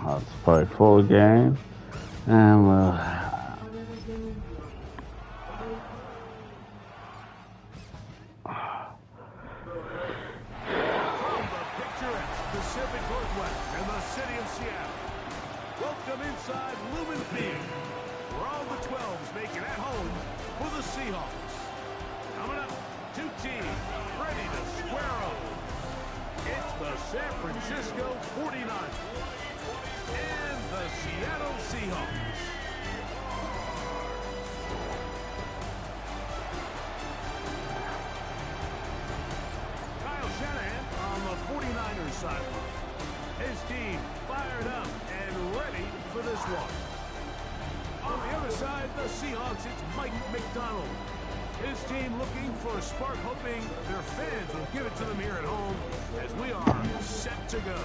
Let's play full game. And we'll... Pacific Northwest in the city of Seattle. Welcome inside Lumen Field, where all the 12s make it at home for the Seahawks. Coming up, two teams ready to square up. It's the San Francisco 49ers and the Seattle Seahawks. Kyle Shanahan on the 49ers sideline. His team fired up and ready for this one. On the other side, the Seahawks, it's Mike McDonald. His team looking for a spark, hoping their fans will give it to them here at home as we are set to go.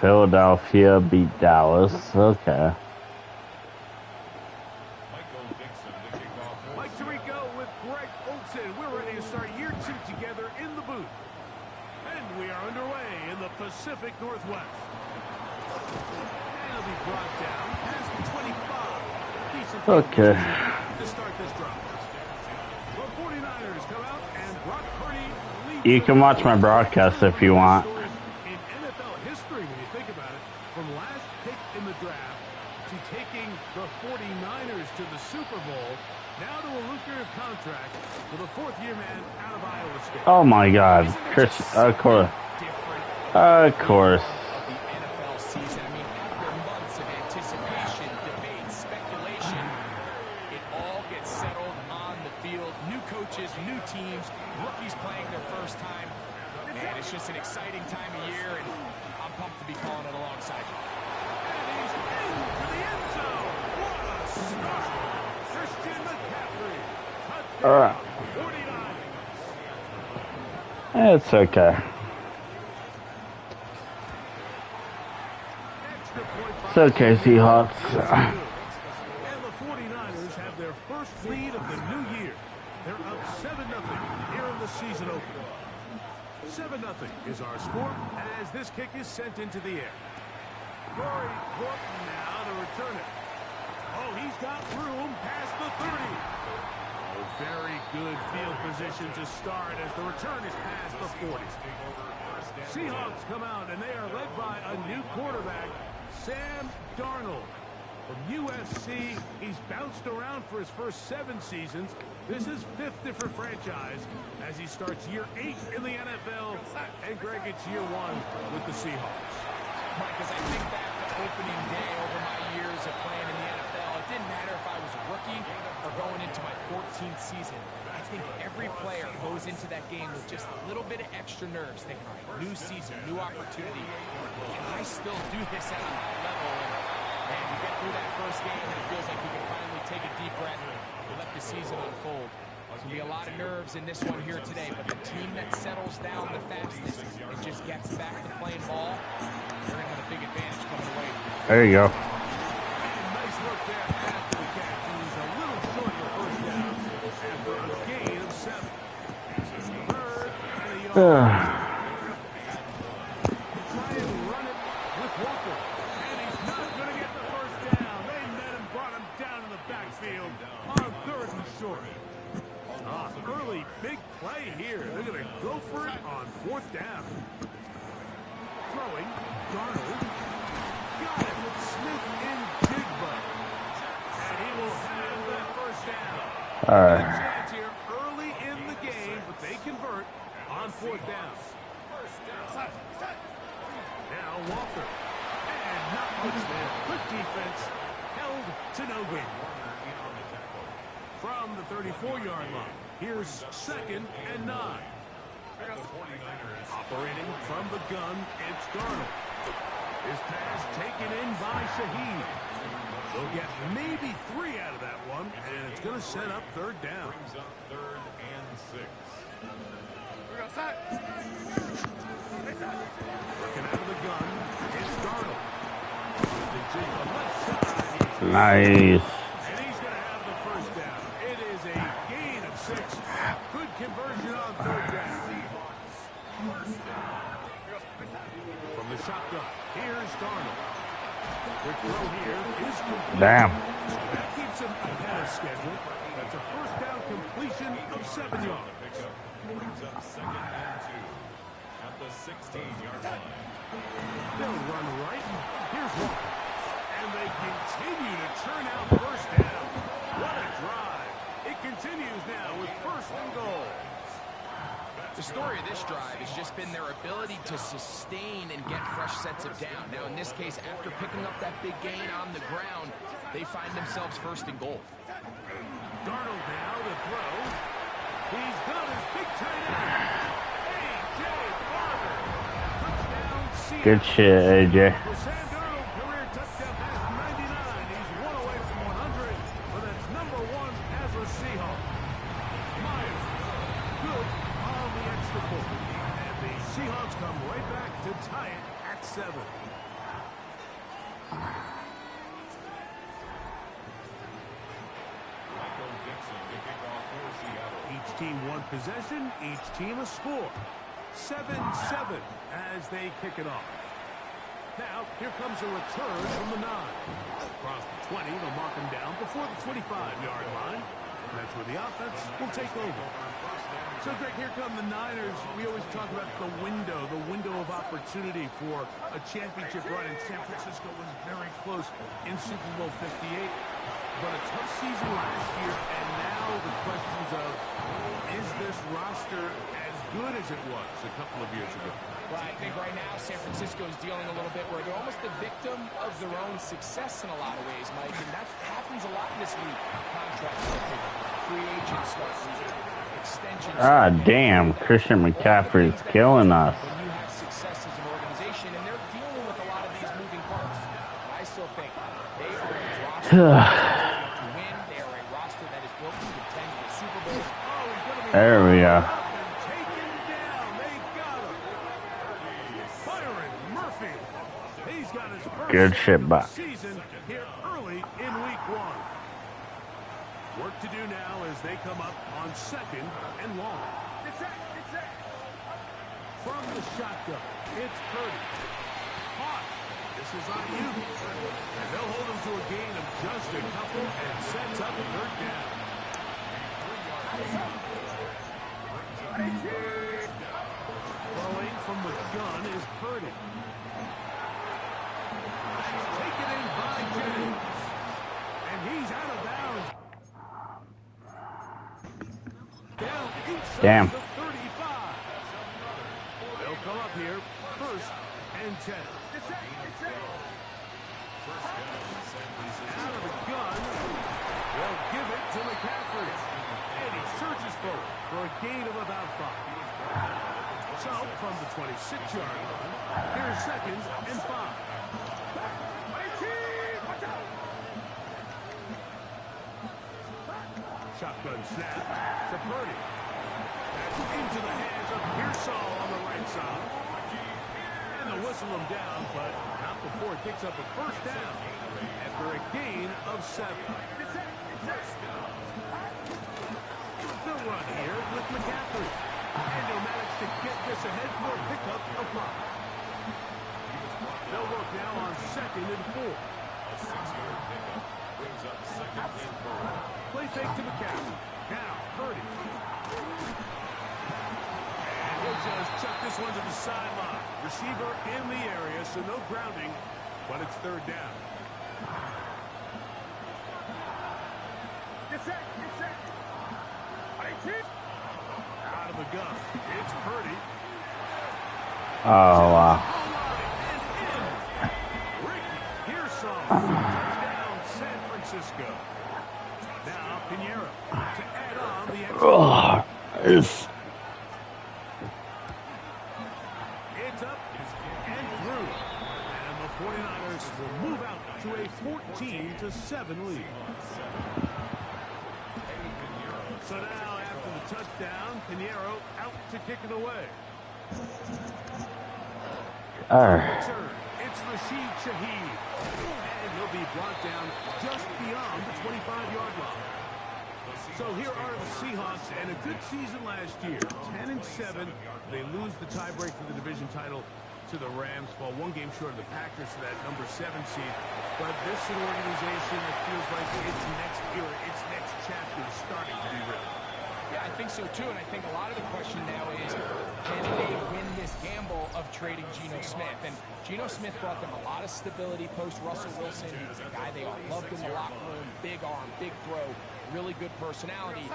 Philadelphia beat Dallas. Okay. Mike Tirico with Greg Olsen. We're ready to start year two together in the booth. And we are underway in the Pacific Northwest. And it'll be brought down past the 25. Decent Okay. to start this drive. The 49ers come out and Brock Purdy leads. You can watch my broadcast if you want. In NFL history, when you think about it, from last pick in the draft to taking the 49ers to the Super Bowl, now to a lucrative contract with a fourth-year man out of Iowa State. Oh my God, Chris! Of course, of course. The NFL season. I mean, after months of anticipation, debate, speculation, it all gets settled on the field. New coaches, new teams, rookies playing their first time. Man, it's just an exciting time of year, and I'm pumped to be calling it alongside you. And he's into the end zone. What a start. Christian McCaffrey. All right. 49ers. It's okay. It's okay, Seahawks. And the 49ers have their first lead of the new year. They're up 7-0 here in the season opener. 7-0 is our score as this kick is sent into the air. Corey Horton now to return it. Oh, he's got room past the 30. Oh, very good field position to start as the return is past the 40. Seahawks come out and they are led by a new quarterback, Sam Darnold. From USC, he's bounced around for his first 7 seasons. This is 5th different franchise as he starts year 8 in the NFL. And Greg, it's year 1 with the Seahawks. Mike, as I think back to opening day over my years of playing in the NFL, it didn't matter if I was a rookie or going into my 14th season. I think every player goes into that game with just a little bit of extra nerves, thinking, all right, new season, new opportunity. Can I still do this at a high level? And you get through that first game, and it feels like you can finally take a deep breath and let the season unfold. There's going to be a lot of nerves in this one here today, but the team that settles down the fastest and just gets back to playing ball, they're going to have a big advantage coming away. There you go. Nice work there after the catch. He's a little short of the first down after a gain of 7. Third and a yard. Try and run it with Walker. And he's not going to get the first down. They met him, brought him down in the backfield on 3rd and short. Early big play here. They're going to go for it on 4th down. Throwing, Darnold. Got it with Smith and Jigba. And he will have that first down. All right. Chance here early in the game, but they convert on 4th down. Now Walker. And not much there. Good defense. Held to no gain. From the 34-yard line, here's 2nd and 9. Operating from the gun, it's Darnold. His pass taken in by Shaheed. They'll get maybe 3 out of that one, and it's going to set up 3rd down. Third and 6. Looking out of the gun, it's Darnold. The left side. Nice. And he's going to have the first down. It is a gain of 6. Good conversion on 3rd down. shotgun. Here's Darnold. Quick throw here is complete. Damn. That keeps him ahead of schedule. That's a first down completion of 7 yards. Brings up 2nd and 2 at the 16-yard line. They'll run right. Here's one. And they continue to churn out first down. What a drive. It continues now with 1st and goal. The story of this drive has just been their ability to sustain and get fresh sets of down. Now, in this case, after picking up that big gain on the ground, they find themselves 1st and goal. Darnold now to throw. He's got his big tight end. A.J. Barber. Touchdown, Seahawks. Good shit, AJ. The Sam Darnold career touchdown pass 99. He's 1 away from 100, but that's number 1 as a Seahawk. Myers, good on the extra point. And the Seahawks come right back to tie it at 7. Each team one possession, each team a score. 7-7 as they kick it off. Now, here comes a return from the 9. Across the 20, they'll mark him down before the 25-yard line. That's where the offense will take over. So, Greg, here come the Niners. We always talk about the window of opportunity for a championship run. And San Francisco was very close in Super Bowl 58. But a tough season last year, and now the questions of, is this roster as good as it was a couple of years ago? Well, I think right now San Francisco is dealing a little bit where they're almost the victim of their own success in a lot of ways, Mike, and that happens a lot in this league. Contracts start leaving, free agents start leaving, extensions. Ah, damn. Christian McCaffrey is killing us. When you have success as an organization, and they're dealing with a lot of these moving parts, I still think they are a roster to win. They are a roster that is built to contend for Super Bowls. There we go. Good shit, back. Season here early in week 1. Work to do now as they come up on 2nd and long. From the shotgun, it's Purdy. Caught. This is on you. And they'll hold him to a gain of just a couple and sets up a 3rd down. Throwing from the gun is Purdy. Taken in by James. And he's out of bounds. Down inside Damn. the 35. They'll come up here 1st and 10. Out of the gun. They'll give it to McCaffrey. And he surges forward for a gain of about 5. So, from the 26-yard line, here's 2nd and 5. Shotgun snap to Purdy. That's into the hands of Pearsall on the right side. And they'll whistle him down, but not before it picks up a 1st down after a gain of 7. They'll run here with McCaffrey. And he'll manage to get this ahead for a pickup of 5. They'll work now on 2nd and 4. A 6-yard pickup brings up 2nd and 4. Play fake to McCaffrey. Now, Purdy. And he'll just chuck this one to the sideline. Receiver in the area, so no grounding, but it's 3rd down. Out of the gun. It's Purdy. Oh, wow. Ricky Pearsall. Touchdown, San Francisco. Now, Pinheiro to add on the extra. It's It's up and through. And the 49ers will move out to a 14-7 lead. So now, after the touchdown, Pinheiro out to kick it away. Return. It's Rashid Shaheed. And he'll be brought down just beyond the 25-yard line. So here are the Seahawks, and a good season last year. 10-7. They lose the tiebreak for the division title to the Rams fall one game short of the Packers for that number 7 seed. But this is an organization that feels like its next era, its next chapter is starting to be written. Yeah, I think so too, and I think a lot of the question now is, can they win this gamble of trading Geno Smith? And Geno Smith brought them a lot of stability post-Russell Wilson. He was a guy they all loved in the locker room, big arm, big throw, really good personality.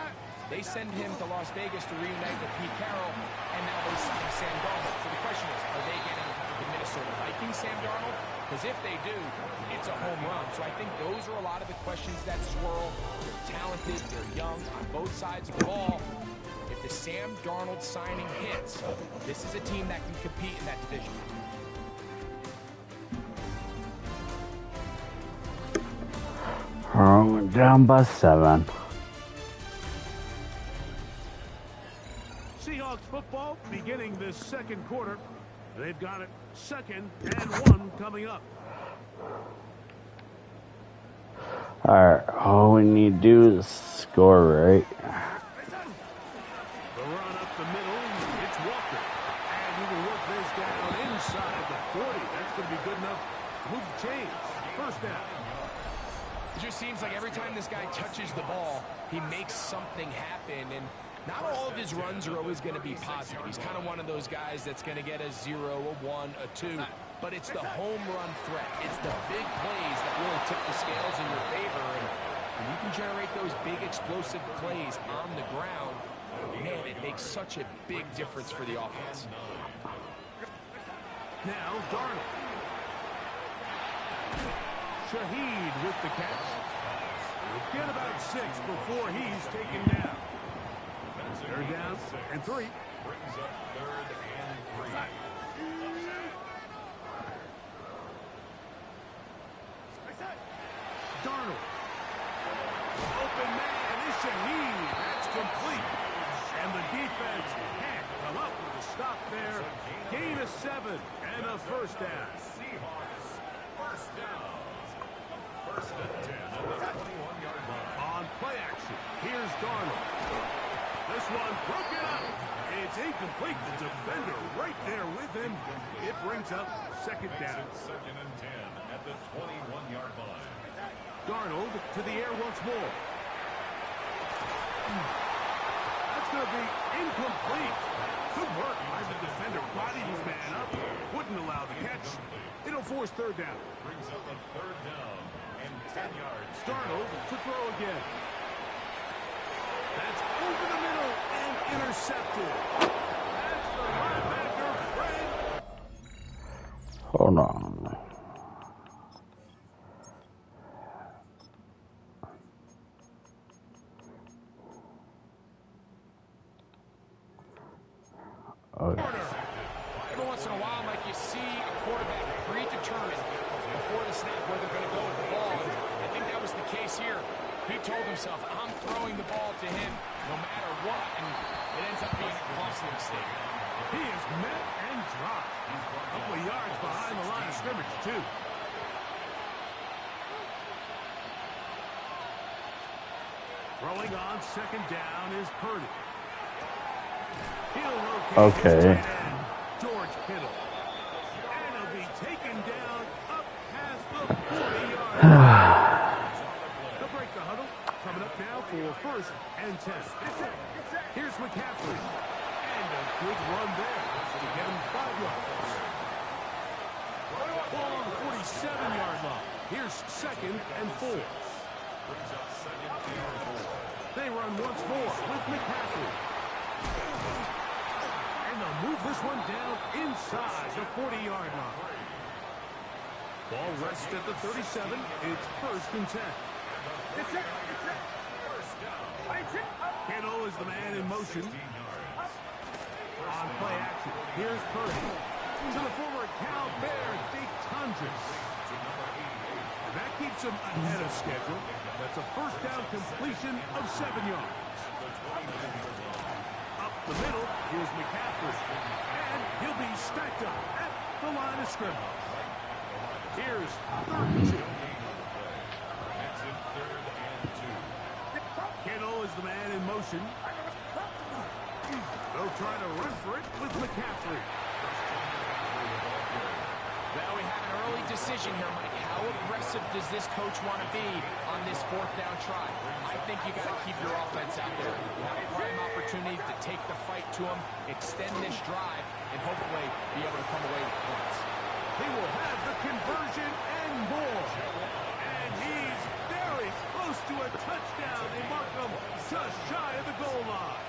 They send him to Las Vegas to reunite with Pete Carroll, and now they sign Sam Darnold. So the question is, are they getting the Minnesota Vikings Sam Darnold? Because if they do, it's a home run. So I think those are a lot of the questions that swirl. They're talented, they're young on both sides of the ball. If the Sam Darnold signing hits, this is a team that can compete in that division. Down by 7. Seahawks football beginning this second quarter. They've got it 2nd and 1 coming up. Alright, all we need to do is score, right? The run up the middle, it's Walker. And you can work this down inside the 40. That's going to be good enough to move the chains. First down. It just seems like every time this guy touches the ball, he makes something happen. And not all of his runs are always going to be positive. He's kind of one of those guys that's going to get a 0, a 1, a 2. But it's the home run threat. It's the big plays that really tip the scales in your favor. And when you can generate those big explosive plays on the ground, man, it makes such a big difference for the offense. Now Darnold. Shaheed with the catch. We'll get about 6 before he's taken down. 3rd down and 3. Brings up 3rd and 3. Darnold. Open man is Shaheed. That's complete. And the defense can't come up with a stop there. Gain of 7 and a first down. Seahawks, first down. 1st and 10 at the 21-yard line. On play action, here's Darnold. This one broken up. It's incomplete. The defender right there with him. It brings up 2nd down. 2nd and 10 at the 21-yard line. Darnold to the air once more. That's going to be incomplete. Good work by the defender. Bodied his man up. Wouldn't allow the catch. It'll force 3rd down. Brings up a 3rd down and 10 yards. Darnold to throw again. That's over the middle and intercepted. That's the linebacker, Fred. Hold on. Okay. Every once in a while, Mike, you see a quarterback predetermined before the snap where they're going to go with the ball. And I think that was the case here. He told himself, I'm throwing the ball to him no matter what, and it ends up being a costly mistake. He is met and dropped. A couple of yards behind the line of scrimmage, too. Throwing on 2nd down is Purdy. He'll locate his tight end, George Kittle. And he'll be taken down up past the 40-yard line. They'll break the huddle. Coming up now for 1st and 10. Here's McCaffrey. And a good run there to get him 5 yards. Ball on the 47-yard line. Here's 2nd and 4. They run once more with McCaffrey. And they'll move this one down inside the 40-yard line. Ball rests at the 37. It's 1st and 10. Kittle is the man in motion. On play action, here's Purdy. To the former Cal Bear, Dake Tundras. And that keeps him ahead of schedule. That's a 1st down completion of 7 yards. Up the middle, here's McCaffrey. And he'll be stacked up at the line of scrimmage. Here's 3rd and 2. Kittle is the man in motion. They'll try to run for it with McCaffrey. decision here, Mike. How aggressive does this coach want to be on this 4th down try? I think you got to keep your offense out there. You have a prime opportunity to take the fight to him, extend this drive, and hopefully be able to come away with points. He will have the conversion and more. And he's very close to a touchdown. They mark him just shy of the goal line.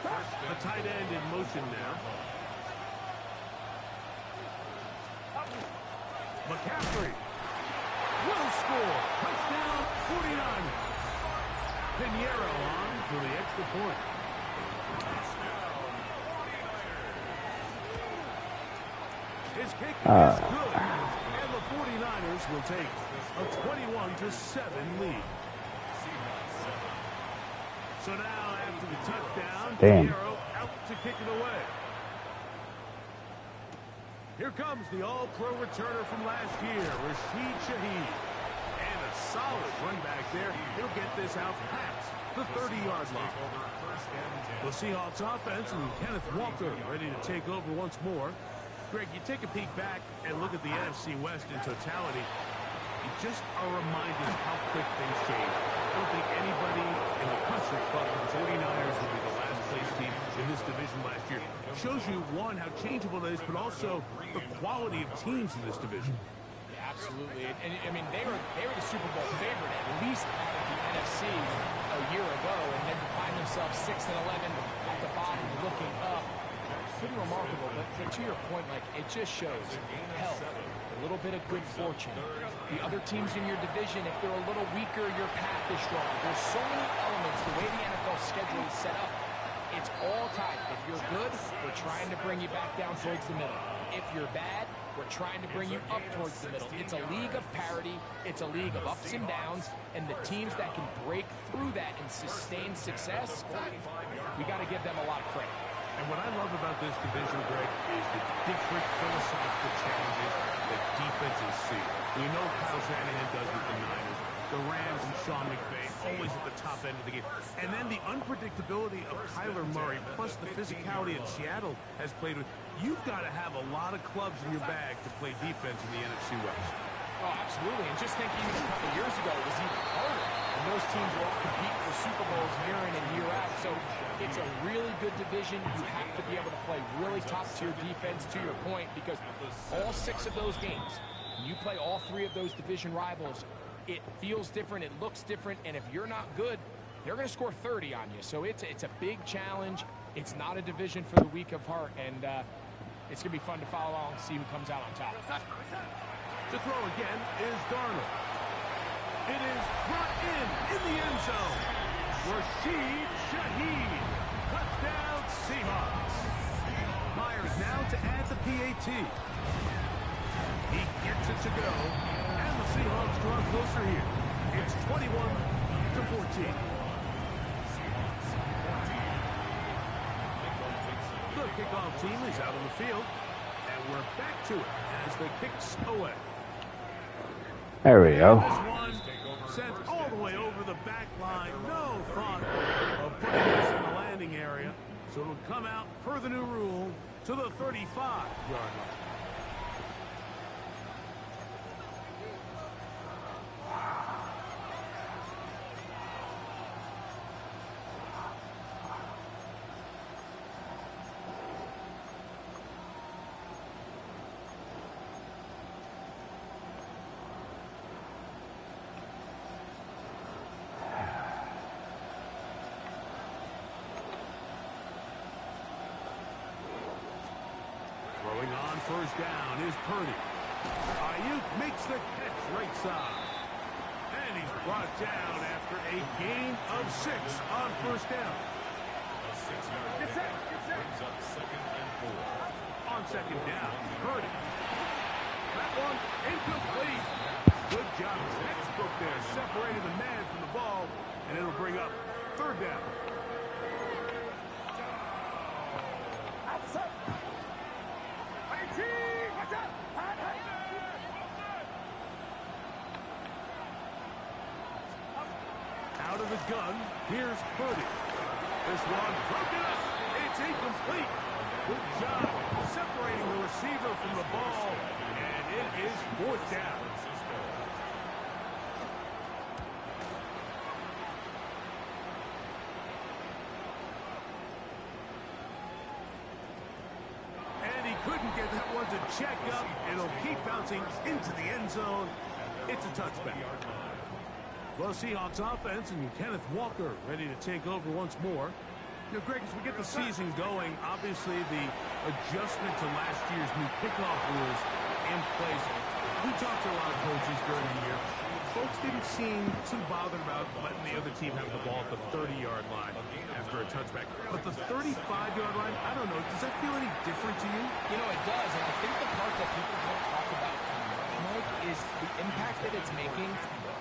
The tight end in motion now. McCaffrey will score. Touchdown, 49. Pinheiro on for the extra point. His kick is good. And the 49ers will take a 21-7 lead. So now after the touchdown, Pinheiro out to kick it away. Here comes the all-pro returner from last year, Rashid Shaheed. And a solid run back there. He'll get this out past the 30-yard line. The Seahawks offense and Kenneth Walker ready to take over once more. Greg, you take a peek back and look at the NFC West in totality. You just are reminded how quick things change. I don't think anybody in the country thought the 49ers would be the last place team in this division last year. Shows you, one, how changeable it is, but also the quality of teams in this division. Yeah, absolutely. And I mean, they were the Super Bowl favorite, at least out of the NFC a year ago, and then to find themselves 6-11 at the bottom looking up. Pretty remarkable, but to your point, like, it just shows health, a little bit of good fortune. The other teams in your division, if they're a little weaker, your path is strong. There's so many elements, the way the NFL schedule is set up. It's all tied. If you're good, we're trying to bring you back down towards the middle. If you're bad, we're trying to bring you up towards the middle. It's a league of parity. It's a league of ups and downs. And the teams that can break through that and sustain success, we got to give them a lot of credit. And what I love about this division, Greg, is the different philosophical challenges that defenses see. We know Kyle Shanahan does with the Niners. The Rams and Sean McVay always at the top end of the game. And then the unpredictability of Kyler Murray, plus the physicality that Seattle has played with. You've got to have a lot of clubs in your bag to play defense in the NFC West. Oh, absolutely. And just think even a couple years ago, it was even harder. And those teams were all competing for Super Bowls year in and year out. So it's a really good division. You have to be able to play really top-tier defense, to your point, because all 6 of those games, when you play all 3 of those division rivals, it feels different, it looks different, and if you're not good, they're going to score 30 on you. So it's a big challenge. It's not a division for the weak of heart, and it's going to be fun to follow along and see who comes out on top. To throw again is Darnold. It is brought in the end zone. Rashid Shaheed. Touchdown, Seahawks. Myers now to add the PAT. He gets it to go. And the Seahawks draw closer here. It's 21-14. The kickoff team is out on the field. And we're back to it as the kicks away. There we go. This one sent all the way over the back line. No thought of putting this in the landing area. So it'll come out per the new rule to the 35-yard line. Throwing on first down is Purdy. Ayuk makes the catch right side. And he's brought down after a gain of 6 on first down. A 6-yard gain brings up 2nd and 4. On second down, Purdy. That one incomplete. Good job. Textbook there, separating the man from the ball, and it'll bring up 3rd down. Out of the gun, here's Purdy. This one broken up. It's incomplete. Good job separating the receiver from the ball, and it is fourth down. And he couldn't get that one to check up. It'll keep bouncing into the end zone. It's a touchback. Well, Seahawks offense and Kenneth Walker ready to take over once more. You know, Greg, as we get the season going, obviously the adjustment to last year's new kickoff rules in place. We talked to a lot of coaches during the year. Folks didn't seem too bothered about letting the other team have the ball at the 30-yard line after a touchback. But the 35-yard line, I don't know, does that feel any different to you? You know, it does, and I think the part that people don't talk about, Mike, is the impact that it's making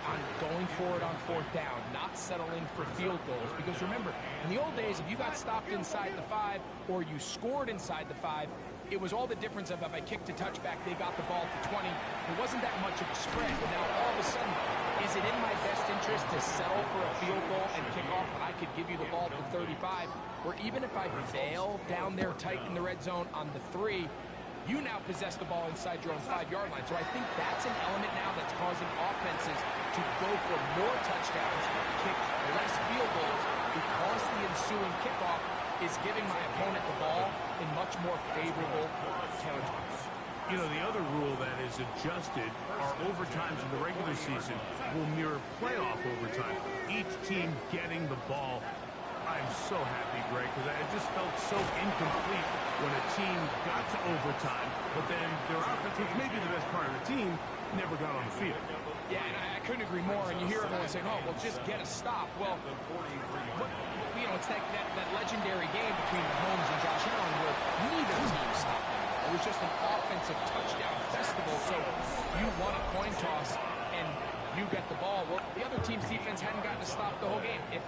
on going forward on fourth down, not settling for field goals. Because remember, in the old days, if you got stopped inside the 5 or you scored inside the 5, it was all the difference of if I kicked a touchback, they got the ball at the 20. It wasn't that much of a spread. But now all of a sudden, is it in my best interest to settle for a field goal and kick off when I could give you the ball at the 35? Or even if I fail down there tight in the red zone on the 3, you now possess the ball inside your own 5-yard line. So I think that's an element now that's causing offenses to go for more touchdowns, kick less field goals, because the ensuing kickoff is giving my opponent the ball in much more favorable territory. You know, the other rule that is adjusted are overtimes in the regular season will mirror playoff overtime. Each team getting the ball. I'm so happy, Greg, because I just felt so incomplete when a team got to overtime, but then their offense, which may be the best part of the team, never got on the field. Yeah, and I couldn't agree more. And you hear everyone saying, oh, well, just get a stop. Well, you know, it's that legendary game between Mahomes and Josh Allen where neither team stopped. It was just an offensive touchdown festival. So you won a coin toss and you get the ball. Well, the other team's defense hadn't gotten to stop the whole game. If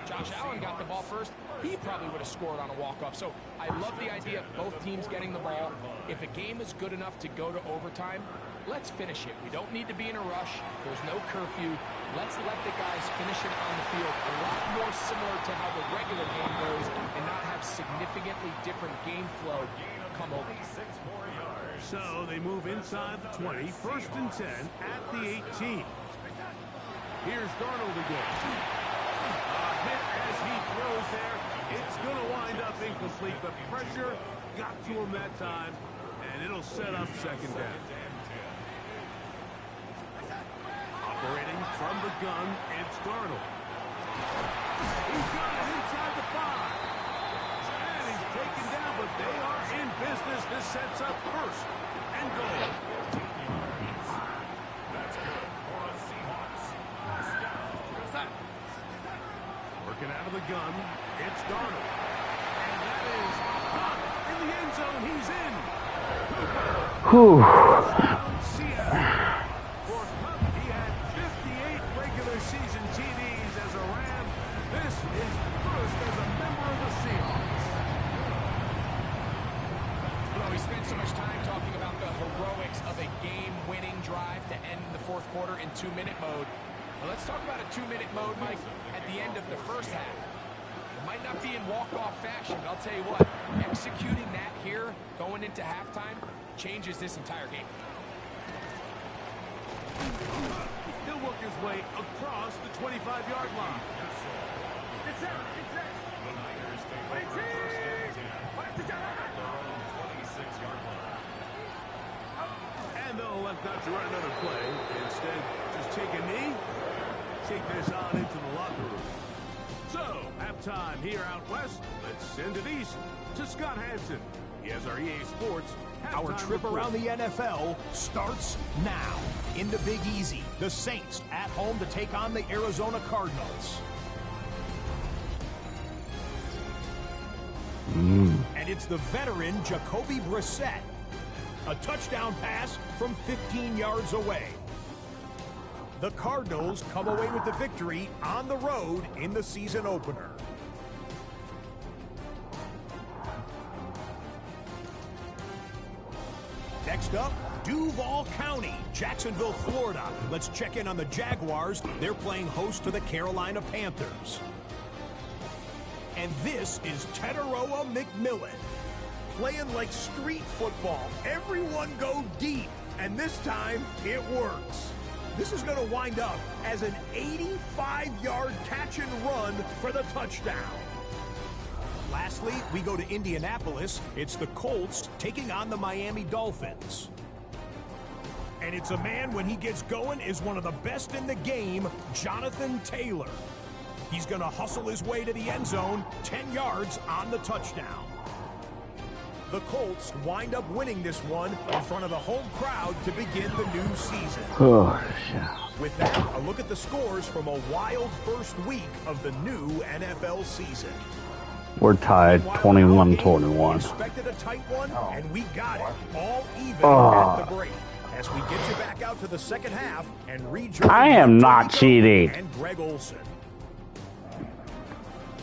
Josh Allen got the ball first, he probably would have scored on a walk-off. So I love the idea of both teams getting the ball. If a game is good enough to go to overtime, let's finish it. We don't need to be in a rush. There's no curfew. Let's let the guys finish it on the field. A lot more similar to how the regular game goes and not have significantly different game flow come over. So they move inside the 20, first and 10 at the 18. Here's Darnold again. Hit as he throws there. It's going to wind up incomplete. The pressure got to him that time, and it'll set up second down. Operating from the gun, it's Darnold. He's got it inside the 5. And he's taken down, but they are in business. This sets up first and goal. That's good for a Seahawks. First down. Working out of the gun, it's Darnold. And that is caught in the end zone. He's in. Whew. For Cup, he had 58 regular season TDs as a Ram. This is first as a member of the Seahawks. Well, we spent so much time talking about the heroics of a game-winning drive to end the fourth quarter in 2-minute mode. Well, let's talk about a 2-minute mode, Mike, at the end of the first half. It might not be in walk-off fashion, but I'll tell you what, executing that here, going into halftime, changes this entire game. He'll work his way across the 25-yard line. The Niners take over first and 10 at their own 26-yard line. And they'll elect not to run another play. Instead, just take a knee, take this on into the locker room. So, halftime here out west. Let's send it east to Scott Hansen. He has our EA Sports Our trip around the NFL starts now. In the Big Easy, the Saints at home to take on the Arizona Cardinals. And it's the veteran Jacoby Brissett. A touchdown pass from 15 yards away. The Cardinals come away with the victory on the road in the season opener. Next up, Duval County, Jacksonville, Florida. Let's check in on the Jaguars. They're playing host to the Carolina Panthers. And this is Tetaroa McMillan. playing like street football. Everyone go deep, and this time it works. This is going to wind up as an 85-yard catch and run for the touchdown. Lastly, we go to Indianapolis. It's the Colts taking on the Miami Dolphins. And it's a man, when he gets going, is one of the best in the game, Jonathan Taylor. He's going to hustle his way to the end zone, 10 yards on the touchdown. The Colts wind up winning this one in front of the home crowd to begin the new season. Oh, shit. With that, a look at the scores from a wild first week of the new NFL season. We're tied 21-21. Expected a tight one, and we got it all even at the break. As we get you back out to the second half and rejoin. I am not cheating. And Greg Olson.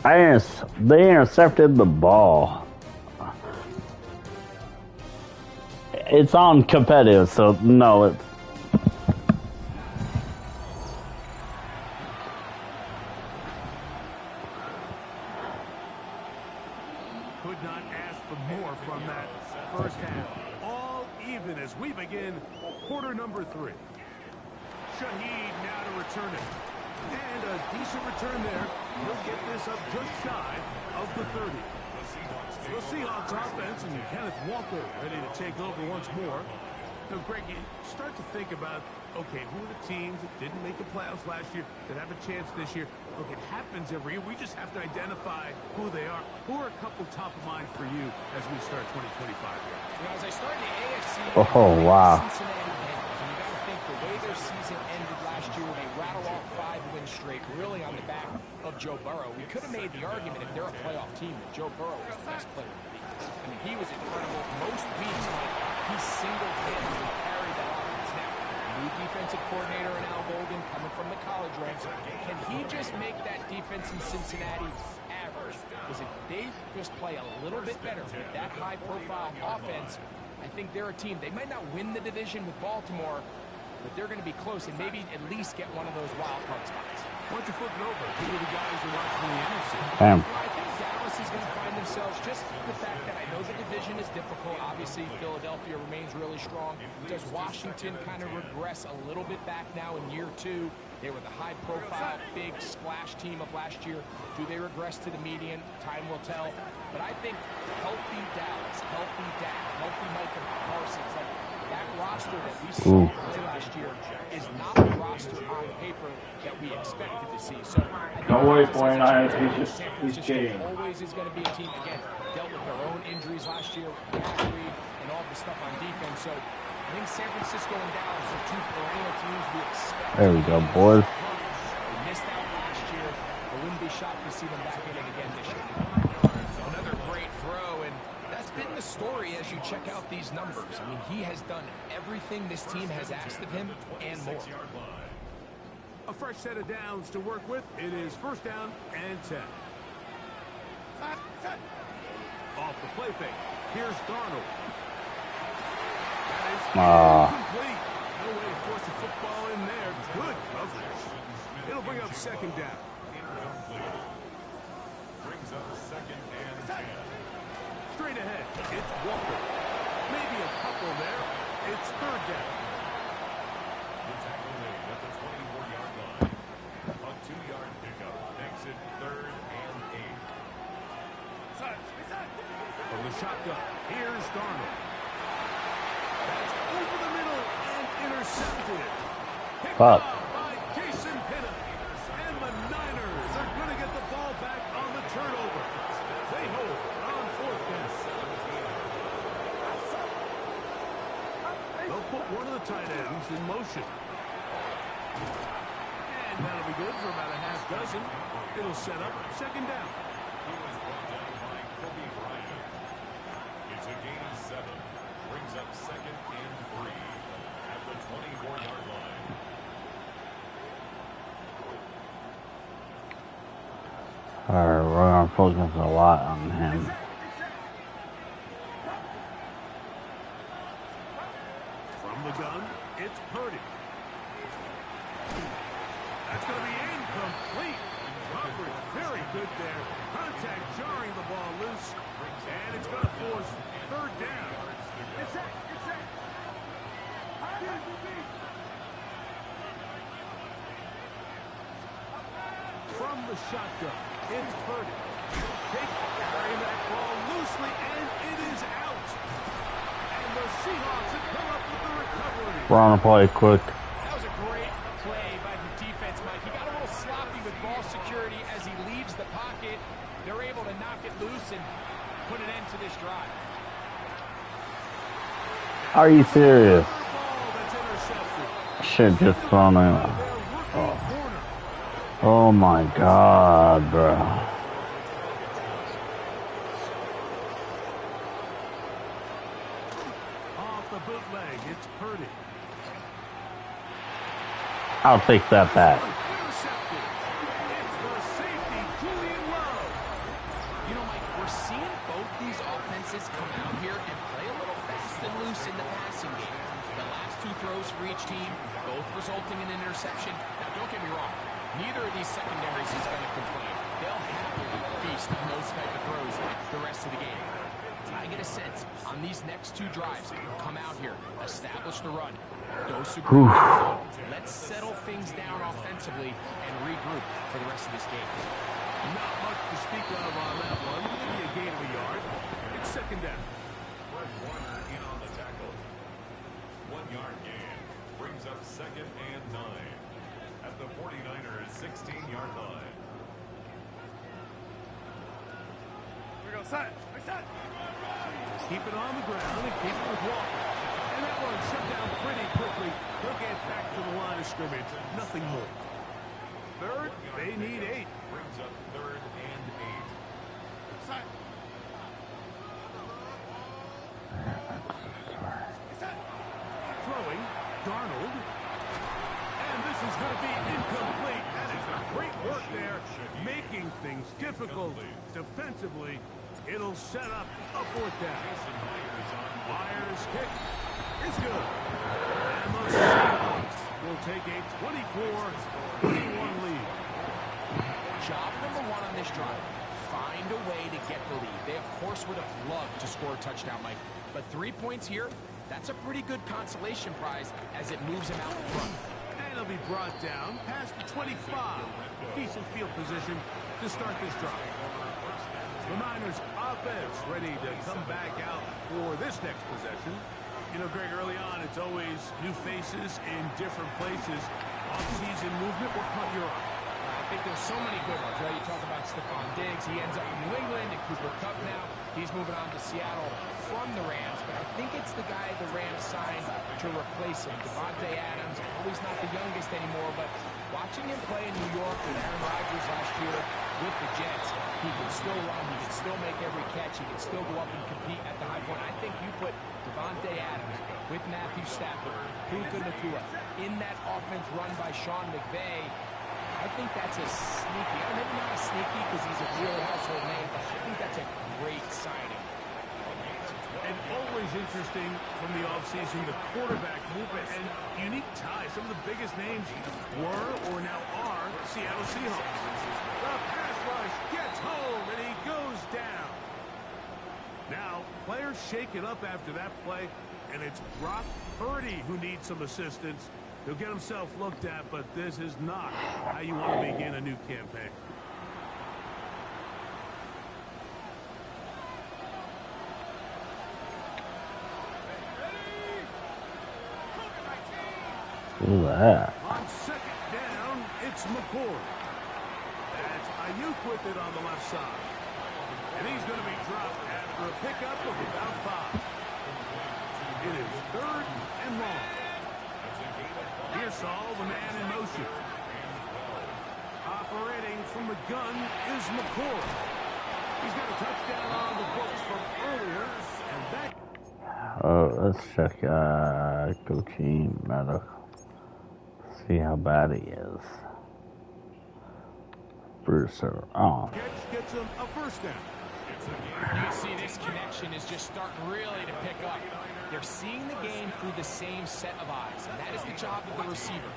They intercepted the ball. It's on competitive, so no, it's. Could not ask for more from that first half. All even as we begin quarter number 3. Shaheed now to return it. And a decent return there. He'll get this up just shy of the 30. The Seahawks offense and Kenneth Walker ready to take over once more. So, Greg, you start to think about, okay, who are the teams that didn't make the playoffs last year that have a chance this year? Look, it happens every year. We just have to identify who they are. Who are a couple top of mind for you as we start 2025 here? You know, as I start in the AFC, Oh, wow. Cincinnati Bengals, and you got to think the way their season ended last year, they rattled off 5 wins straight, really on the back of Joe Burrow. We could have made the argument if they're a playoff team that Joe Burrow was the best player in the league. I mean, he was incredible. Most weeks, he single-handedly carried that offense. Now, new defensive coordinator in Al Golden coming from the college ranks. Can he just make that defense in Cincinnati average? Because if they just play a little bit better with that high-profile offense, I think they're a team. They might not win the division with Baltimore, but they're going to be close and maybe at least get one of those wild card spots. Why don't you flip it over? Who are the guys who are watching the NFC? Damn. Well, I think Dallas is going to find themselves just the fact that I know the division is difficult. Obviously, Philadelphia remains really strong. Does Washington kind of regress a little bit back now in year 2? They were the high-profile, big splash team of last year. Do they regress to the median? Time will tell. But I think healthy Dallas, healthy Dak, healthy Micah Parsons, that roster that we saw play last year is not the roster on paper that we expected to see. So I think Don't worry, San 49ers. Francisco always is going to be a team, again, dealt with their own injuries last year, and all the stuff on defense. So I think San Francisco and Dallas are 2 perennial teams we expect. There we go, boys. They missed out last year. I wouldn't be shocked to see them back in it again this year. Another great throw, and that's been the story as you check out these numbers. I mean, he has done everything this team has asked of him and more. A fresh set of downs to work with. It is first down and 10. Off the play fake. Here's Darnold. That is complete. No way to force the football in there. Good coverage. It'll bring up second down. Brings up second and 10. Straight ahead. It's Walker. Maybe a couple there. It's third down. The tackle made at the 24-yard line. A 2-yard pickup makes it third and 8. From the shotgun, here's Darnold. That's over the middle and intercepted. Picked Fuck. off by Jason Pinnock. And the Niners are going to get the ball back on the turnover. They hold on fourth down. They'll put one of the tight ends in motion. And that'll be good for about a half dozen. It'll set up second down. He was brought down by Kobe Bryant. It's a gain of 7. Brings up second and 3 at the 24-yard line. Alright, we're gonna focus a lot on him. From the gun, it's Purdy. That's going to be incomplete. Coverage very good there. Contact jarring the ball loose. And it's going to force from the shotgun. It's Purdy. Carrying that ball loosely, and it is out. And the Seahawks have come up with the recovery. Run play quick. That was a great play by the defense, Mike. He got a little sloppy with ball security as he leaves the pocket. They're able to knock it loose and put an end to this drive. Are you serious? Shit just thrown in. Oh my god, bro. Off the bootleg, it's Purdy. I'll take that back. Intercepted. It's the safety, Julian Love. You know, Mike, we're seeing both these offenses come out here and play a little fast and loose in the passing game. The last two throws for each team, both resulting in an interception. Now, don't get me wrong. Neither of these secondaries is going to complain. They'll happily feast on those type of throws the rest of the game. I get a sense on these next two drives, come out here, establish the run, go super. Let's settle things down offensively and regroup for the rest of this game. Not much to speak of on that one. Maybe a gain of a yard. It's second down. Fred Warner in on the tackle. 1 yard gain brings up second and 9 at the 49ers 16-yard line. We go set. Keep it on the ground and keep it with Walker. And that one shut down pretty quickly. He'll get back to the line of scrimmage. Nothing more. Third, they need 8. Brings up third and 8. Throwing, Darnold. And this is going to be incomplete. That is great work there, making things difficult defensively. It'll set up a fourth down. Myers' kick is good. And the Seahawks will take a 24-21 lead. Job number one on this drive, find a way to get the lead. They, of course, would have loved to score a touchdown, Mike. But 3 points here, that's a pretty good consolation prize as it moves him out in front. And he'll be brought down past the 25. Decent field position to start this drive. The Niners offense ready to come back out for this next possession. You know, Greg, early on, it's always new faces in different places. Off-season movement, what caught your eye? I think there's so many good ones, right? You talk about Stephon Diggs. He ends up in New England, and Cooper Kupp now. He's moving on to Seattle from the Rams, but I think it's the guy the Rams signed to replace him. Devontae Adams, I know he's not the youngest anymore, but watching him play in New York with Aaron Rodgers last year with the Jets, he can still run, he can still make every catch, he can still go up and compete at the high point. I think you put Devontae Adams with Matthew Stafford, Puka Nacua, in that offense run by Sean McVay. I think that's a sneaky, maybe not a sneaky because he's a real household name, but I think that's a great signing. And always interesting from the offseason, the quarterback movement and unique ties. Some of the biggest names were or now are Seattle Seahawks. The pass rush gets home and he goes down. Now, players shake it up after that play, and it's Brock Purdy who needs some assistance. He'll get himself looked at, but this is not how you want to begin a new campaign. Look at that. On second down, it's McCord. That's Ayuk with it on the left side. And he's going to be dropped after a pickup of about 5. It is third and long. Here's Saul, the man in motion. Operating from the gun is McCord. He's got a touchdown on the books from earlier. And that... Let's check coaching medical. See how bad he is. Brewster. Oh. Gets him a first down. You can see this connection is just starting really to pick up. They're seeing the game through the same set of eyes, and that is the job of the receiver.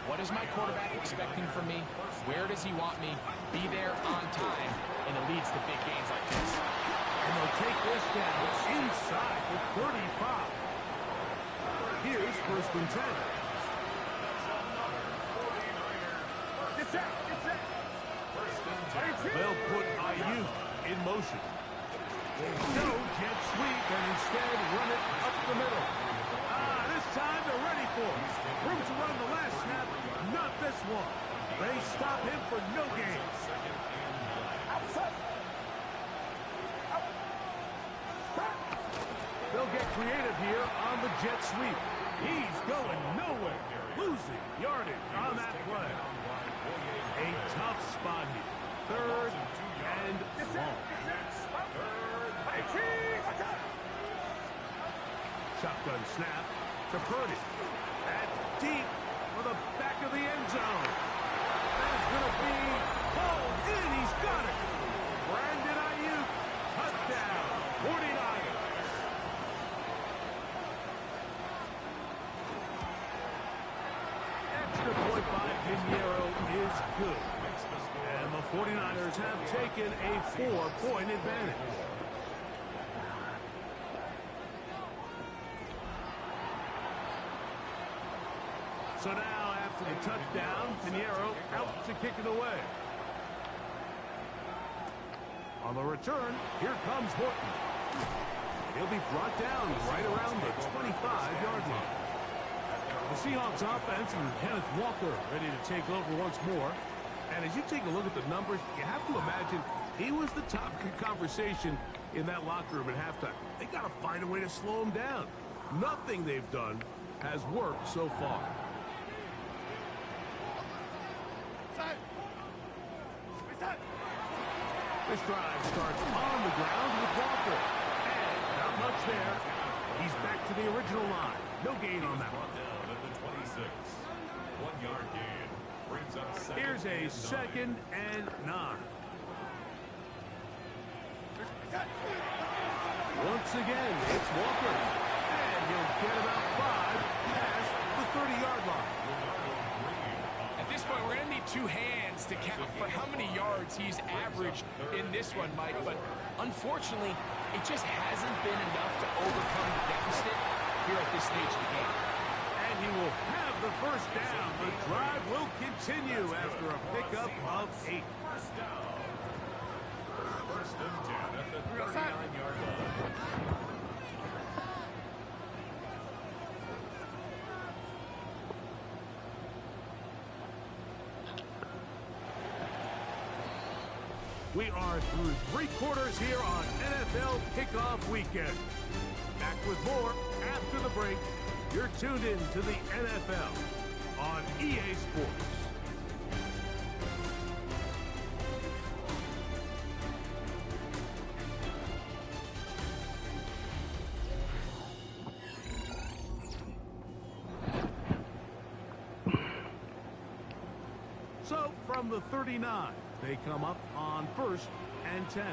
What is my quarterback expecting from me? Where does he want me? Be there on time, and it leads to big games like this. And they'll take this down inside the 35. Here's first and 10. Get set. They'll put Ayuk in motion. No jet sweep and instead run it up the middle. This time they're ready for it. Room to run the last snap, not this one. They stop him for no gain. They'll get creative here on the jet sweep. He's going nowhere. Losing yardage on that play. A tough spot here. Third and long. Shotgun snap to Purdy. That's deep for the back of the end zone. That's going to be pulled in. He's got it. Brandon Ayuk, touchdown, 49ers. Extra point by Pinheiro is good. And the 49ers have taken a 4-point advantage. So now, after the touchdown, Pinheiro out to kick it away. On the return, here comes Horton. He'll be brought down right around the 25-yard line. The Seahawks offense and Kenneth Walker ready to take over once more. And as you take a look at the numbers, you have to imagine he was the topic of conversation in that locker room at halftime. They got to find a way to slow him down. Nothing they've done has worked so far. This drive starts on the ground with Walker. And not much there. He's back to the original line. No gain on that one. Down at the 26. 1-yard gain. Brings up second. Here's a second and 9. Once again, it's Walker. And he'll get about 5 past the 30-yard line. At this point, we're going to need 2 hands to count for how many yards he's averaged in this one, Mike. But unfortunately, it just hasn't been enough to overcome the deficit here at this stage of the game. And he will have the first down. The drive will continue after a pickup of 8. First down. First and 10 at the 39-yard line. We are through 3 quarters here on NFL Kickoff Weekend. Back with more after the break. You're tuned in to the NFL on EA Sports. So, from the 39, they come up on 1st and 10.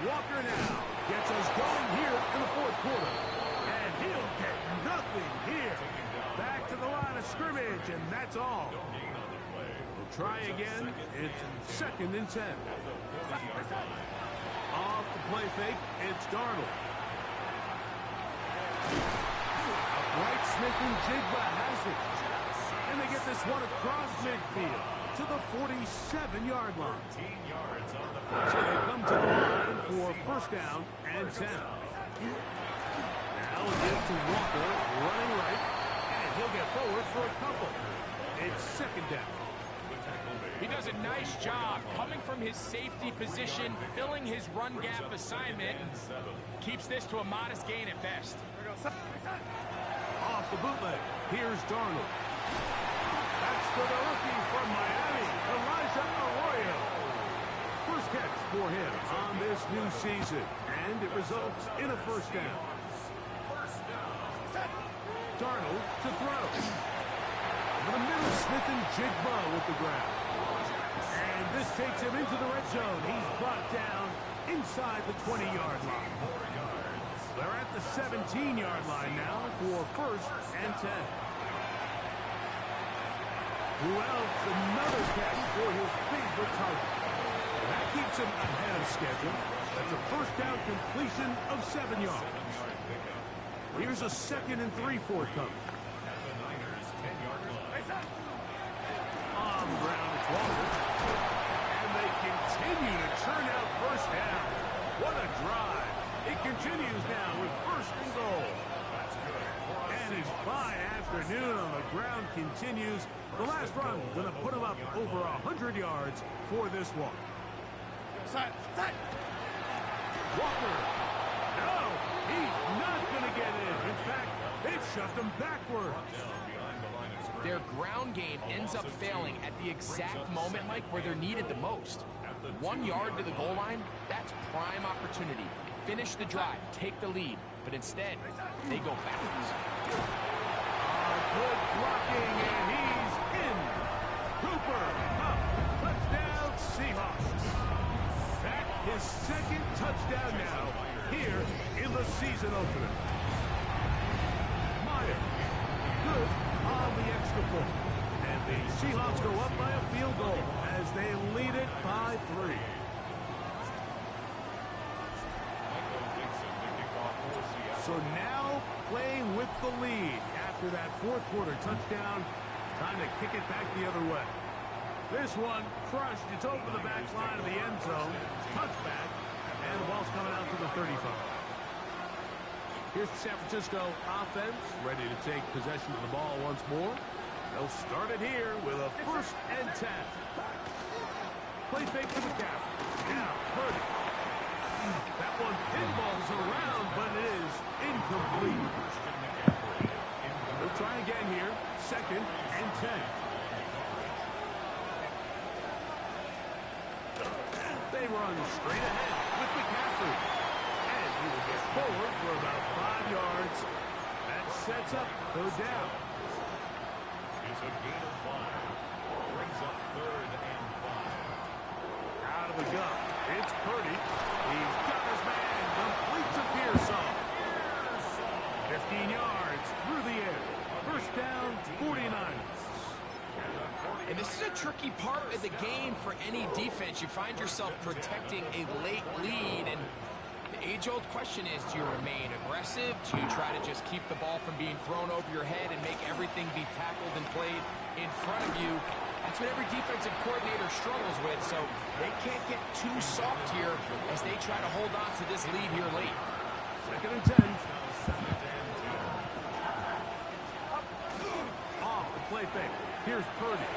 Walker now gets us going here in the 4th quarter. And he'll get nothing here. Back to the line of scrimmage, and that's all. We'll try again. It's 2nd and 10. Off the play fake, it's Darnold. Upright Smith and Jigba has it. And they get this one across midfield to the 47-yard line. 13 yards on the So they come to the line for 1st down and 10. Now a give to Walker, running right, and he'll get forward for a couple. It's 2nd down. He does a nice job coming from his safety position, filling his run gap assignment. Keeps this to a modest gain at best. Off the bootleg, here's Darnold. That's for the rookie from Miami, Elijah Arroyo. First catch for him on this new season, and it results in a 1st down. Darnold to throw. Over the middle, Smith and Jigba with the grab. And this takes him into the red zone. He's brought down inside the 20-yard line. They're at the 17-yard line now for 1st and 10. Who else? Another catch for his favorite target. That keeps him ahead of schedule. That's a 1st down completion of 7 yards. Here's a 2nd and 3 forthcoming. On the ground, it's Walker. Fine afternoon on the ground continues. The last run going to put him up over 100 yards for this one. Walker. No, he's not going to get in. In fact, they've shoved him backward. Their ground game ends up failing at the exact moment, Mike, where they're needed the most. 1 yard to the goal line, that's prime opportunity. Finish the drive, take the lead, but instead, they go backwards. Good blocking, and he's in. Cooper, up, touchdown, Seahawks. That's his second touchdown now here in the season opener. Meyer, good on the extra point. And the Seahawks go up by a field goal as they lead it by 3. So now playing with the lead after that fourth quarter touchdown. Time to kick it back the other way. This one crushed. It's over the back line of the end zone. Touchback. And the ball's coming out to the 35. Here's the San Francisco offense ready to take possession of the ball once more. They'll start it here with a 1st and 10. Play fake to McCaffrey. Now, Purdy. That one pinballs around, but it is incomplete. They'll try again here. 2nd and 10. They run straight ahead with McCaffrey. And he will get forward for about 5 yards. That sets up 3rd down. It's a gain of 5. Brings up 3rd and 5. Out of the gun. It's Purdy. He's got his man. Completes a Pearson. 15 yards through the air. 1st down, 49ers. And this is a tricky part of the game for any defense. You find yourself protecting a late lead, and the age-old question is, do you remain aggressive? Do you try to just keep the ball from being thrown over your head and make everything be tackled and played in front of you? That's what every defensive coordinator struggles with, so they can't get too soft here as they try to hold on to this lead here late. 2nd and 10. Off the play fake. Here's Purdy.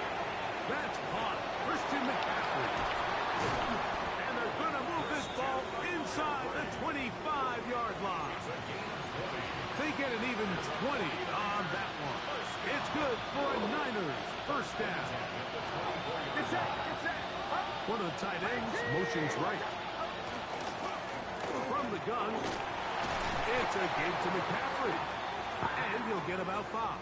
That's caught. Christian McCaffrey. And they're going to move this ball inside the 25-yard line. They get an even 20 on that one. It's good for a Niners 1st down. One of the tight ends motions right. From the gun, it's a give to McCaffrey. And he'll get about 5.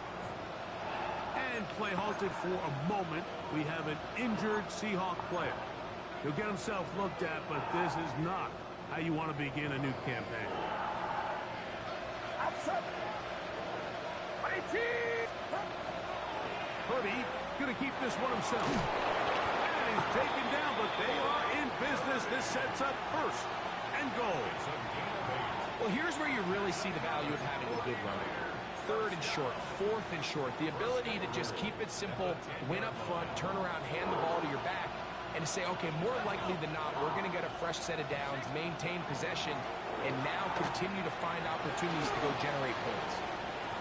And play halted for a moment. We have an injured Seahawk player. He'll get himself looked at, but this is not how you want to begin a new campaign. Purdy going to keep this one himself. And he's taken down, but they are in business. This sets up 1st and goal. Well, here's where you really see the value of having a good runner. 3rd and short, 4th and short. The ability to just keep it simple, win up front, turn around, hand the ball to your back, and to say, okay, more likely than not, we're going to get a fresh set of downs, maintain possession, and now continue to find opportunities to go generate points.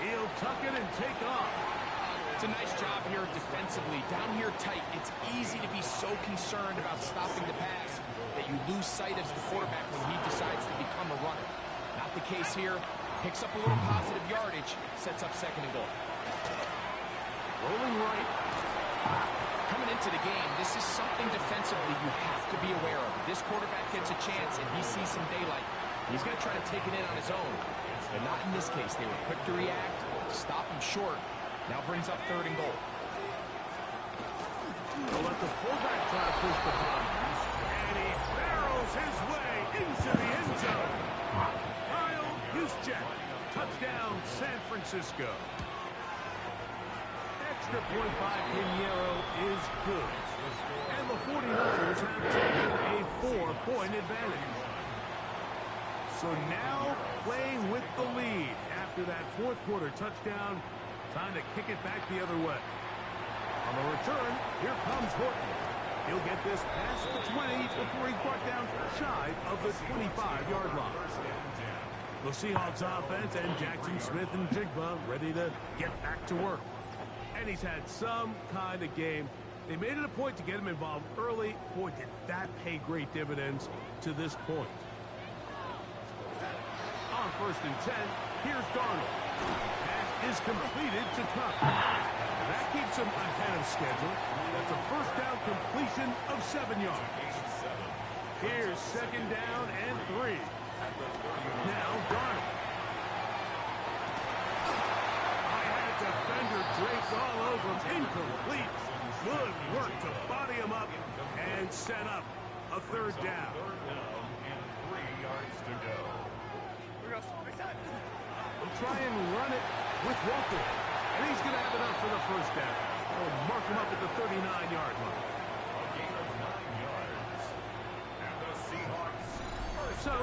He'll tuck it and take off. It's a nice job here defensively. Down here tight, it's easy to be so concerned about stopping the pass that you lose sight of the quarterback when he decides to become a runner. Not the case here. Picks up a little positive yardage, sets up 2nd and goal. Rolling right. Coming into the game, this is something defensively you have to be aware of. This quarterback gets a chance and he sees some daylight. He's going to try to take it in on his own. But not in this case. They were quick to react, stop him short. Now brings up 3rd and goal. They'll let the fullback try to push the ball. And he barrels his way into the end zone. Juszczyk. Touchdown, San Francisco. Extra point by Pinheiro is good. And the 49ers have taken a 4-point advantage. So now playing with the lead after that 4th quarter touchdown. Time to kick it back the other way. On the return, here comes Horton. He'll get this past the 20 before he's brought down shy of the 25-yard line. The Seahawks offense and Jackson Smith and Jigba ready to get back to work. And he's had some kind of game. They made it a point to get him involved early. Boy, did that pay great dividends to this point. On 1st and 10, here's Darnold. Pass is completed to Cup. And that keeps him ahead of schedule. That's a first down completion of 7 yards. Here's 2nd down and 3. Now Darnold. I had defender draped all over him. Incomplete. Good work to body him up and set up a 3rd down. 3 yards to go. We'll try and run it with Walker. And he's going to have enough for the 1st down. We'll mark him up at the 39-yard line. A gain of 9 yards. And the Seahawks. So,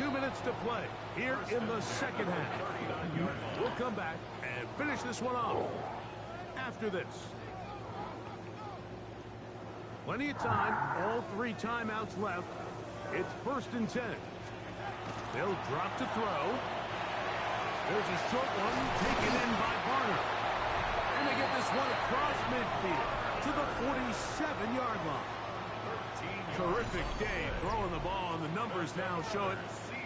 2 minutes to play here in the 2nd half. We'll come back and finish this one off after this. Plenty of time, all 3 timeouts left. It's 1st and 10. They'll drop to throw. There's a short one taken in by Barner. And they get this one across midfield to the 47-yard line. Terrific day throwing the ball, and the numbers now show it.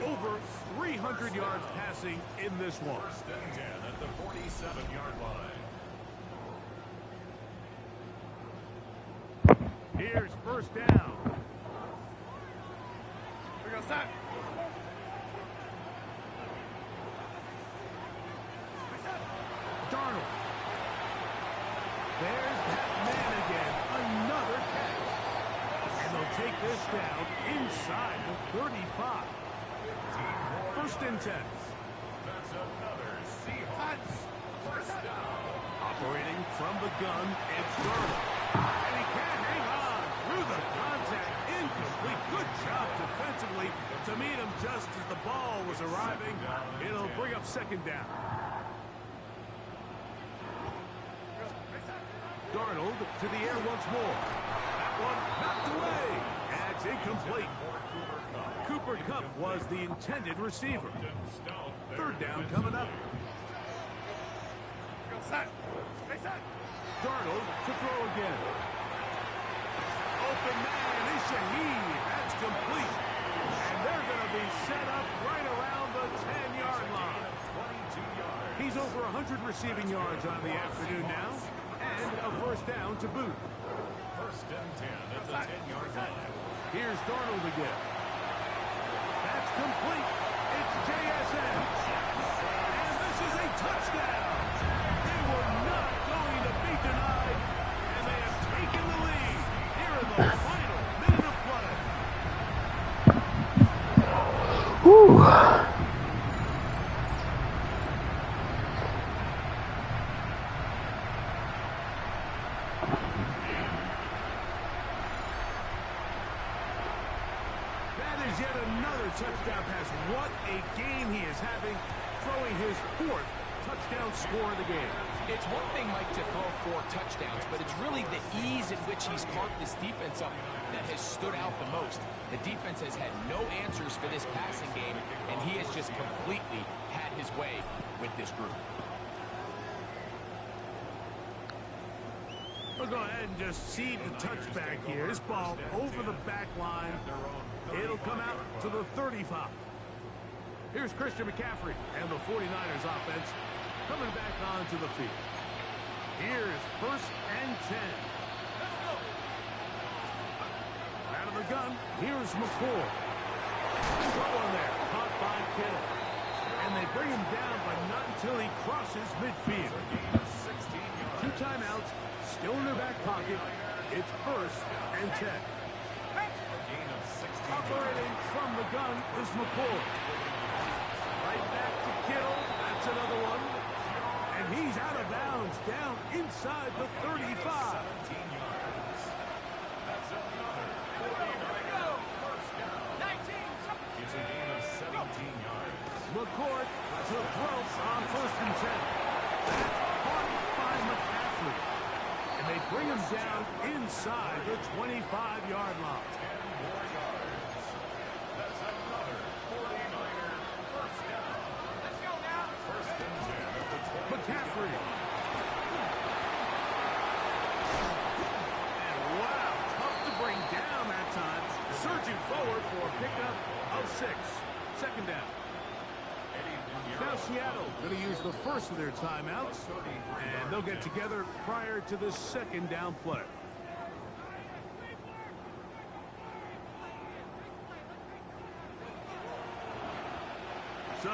Over 300 yards passing in this one. 1st and 10 at the 47-yard line. Here's 1st down. We go set. Darnold. There's that man again. Another catch. And they'll take this down inside the 35. 1st and 10. That's another Seahawks 1st down. Operating from the gun, it's Darnold. And he can't hang on through the contact. Incomplete. Good job defensively to meet him just as the ball was arriving. It'll bring up 2nd down. Darnold to the air once more. That one knocked away. That's incomplete. Cooper Kupp was the intended receiver. 3rd down coming up. Darnold to throw again. Open man is Shaheed. That's complete. And they're going to be set up right around the 10-yard line. He's over 100 receiving yards on the afternoon now. And a 1st down to boot. 1st and 10 at the 10-yard line. Here's Darnold again. That's complete. It's JSN. And this is a touchdown. They were not going to be denied. And they have taken the lead here in the final minute of play. Whew. Touchdown pass. What a game he is having, throwing his 4th touchdown score of the game. It's one thing, Mike, to throw 4 touchdowns, but it's really the ease in which he's carved this defense up that has stood out the most. The defense has had no answers for this passing game, and he has just completely had his way with this group. We'll go ahead and just seed the touchback here. This ball over the back line. It'll come out to the 35. Here's Christian McCaffrey and the 49ers offense coming back onto the field. Here's 1st and 10. Out of the gun, here's McCoy. Throw in there, caught by Kittle. And they bring him down, but not until he crosses midfield. 2 timeouts, still in their back pocket. It's 1st and 10. Operating from the gun is McCoy. Right back to Kittle. That's another one. And he's out of bounds, down inside the 35. That's another 49er 1st down. 19. It's a gain of 17 yards. McCoy to throw on 1st and 10. That's caught by McCaffrey. And they bring him down inside the 25-yard line. 10 more yards. That's another 49er 1st down. McCaffrey. And wow, tough to bring down that time. Surging forward for a pickup of 6. Second down. Now Seattle going to use the first of their timeouts, and they'll get together prior to the second down play. So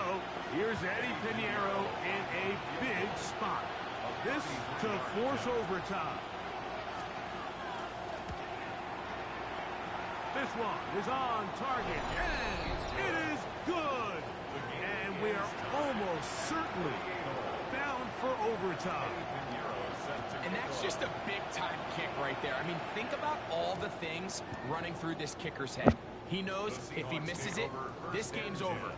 here's Eddie Pinheiro in a big spot. This to force overtime. This one is on target, and it is good. And we are almost certainly bound for overtime. And that's just a big-time kick right there. I mean, think about all the things running through this kicker's head. He knows if he misses it, this game's over.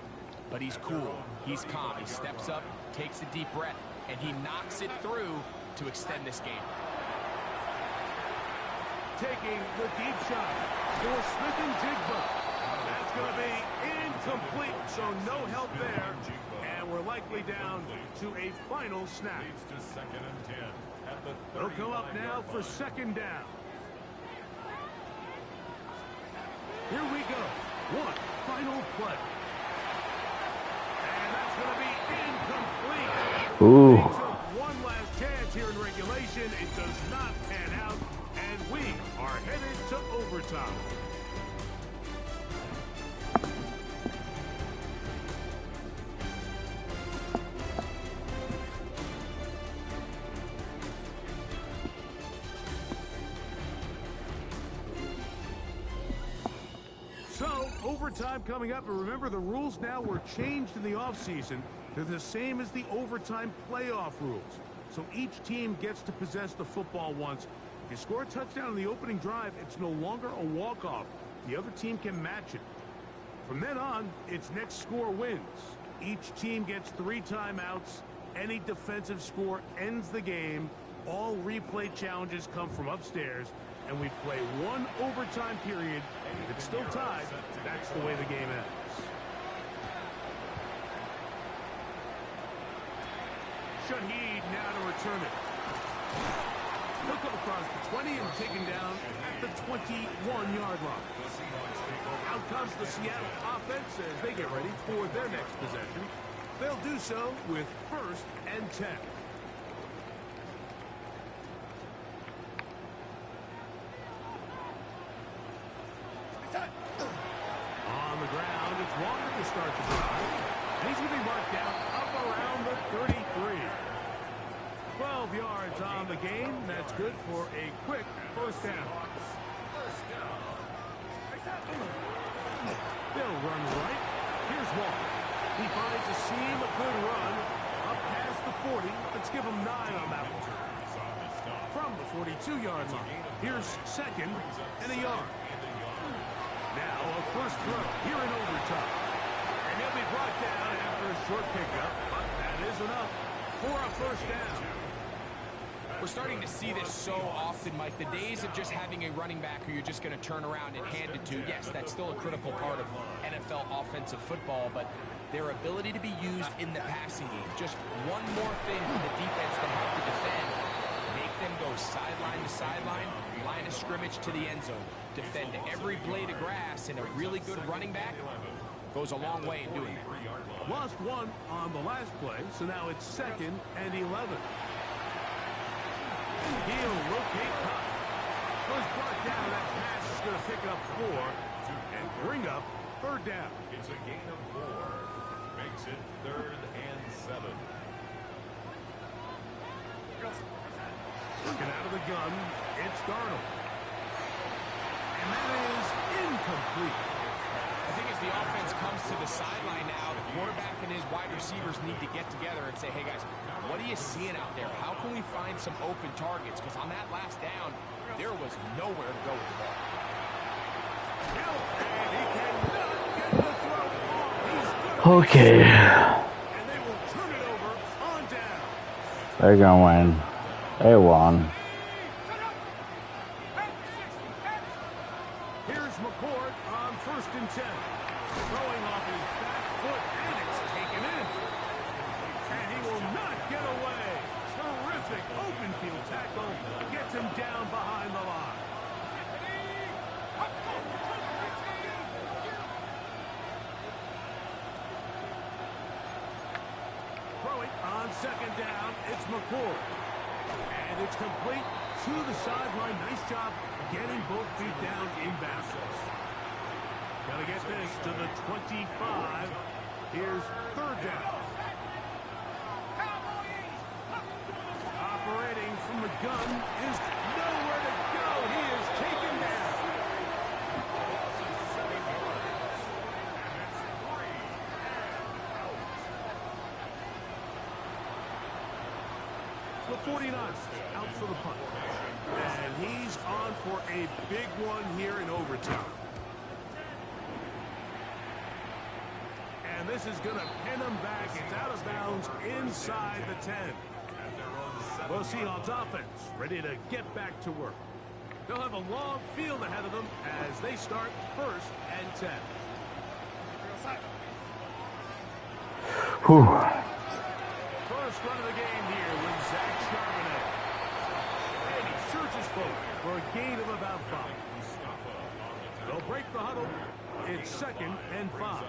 But he's cool. He's calm. He steps up, takes a deep breath, and he knocks it through to extend this game. Taking the deep shot for Smith and Jigba. That's going to be incomplete, so no help there. And we're likely down to a final snap. They'll come up now for second down. Here we go. One final play. And that's going to be incomplete. Ooh. They took one last chance here in regulation. It does not pan out. And we are headed to overtime. So, overtime coming up, and remember the rules now were changed in the offseason. They're the same as the overtime playoff rules. So each team gets to possess the football once. If you score a touchdown in the opening drive, it's no longer a walk-off. The other team can match it. From then on, it's next score wins. Each team gets 3 timeouts. Any defensive score ends the game. All replay challenges come from upstairs. And we play one overtime period. If it's still tied, that's the way the game ends. Shaheed now to return it. He'll come across the 20 and taken down at the 21-yard line. Out comes the Seattle offense as they get ready for their next possession. They'll do so with 1st and 10. On the ground, it's Walker to start the drive. And he's going to be marked down up around the 33. 12 yards on the game. That's good for a quick first down. They'll run right. Here's Walker. He finds a seam, a good run. Up past the 40. Let's give him 9 on that one. From the 42-yard line. Here's 2nd and a yard. Now a first throw here in overtime. And he'll be brought down after a short pickup. But that is enough for a first down. We're starting to see this so often, Mike. The days of just having a running back who you're just going to turn around and hand it to, yes, that's still a critical part of NFL offensive football, but their ability to be used in the passing game, just one more thing for the defense to have to defend. Make them go sideline to sideline, line of scrimmage to the end zone. Defend every blade of grass, and a really good running back goes a long way in doing that. Lost 1 on the last play, so now it's 2nd and 11. He'll locate Cobb. First brought down, that pass is going to pick up 4 and bring up 3rd down. It's a gain of 4. Makes it 3rd and 7. Looking out of the gun, it's Darnold. And that is incomplete. I think as the offense comes to the sideline now, the quarterback and his wide receivers need to get together and say, hey, guys, what are you seeing out there? How can we find some open targets? Because on that last down, there was nowhere to go with the ball. And he cannot get the throw off. He's good. Okay. And they will turn it over on down. They're gonna win. They won. Here's McCord on 1st and 10. Throwing off his back foot, and it's taken in. And he will not get away. second down, it's McCoy. And it's complete to the sideline. Nice job getting both feet down in bounds. Got to get this to the 25. Here's third down. Operating from the gun is nowhere to go. He is taken down. The 49ers out for the punt. And he's on for a big one here in overtime. And this is going to pin him back. It's out of bounds inside the 10. The Seahawks offense ready to get back to work. They'll have a long field ahead of them as they start 1st and 10. Whew. First run of the game here with Zach Charbonnet. And he searches forward for a gain of about 5. They'll break the huddle. It's 2nd and 5.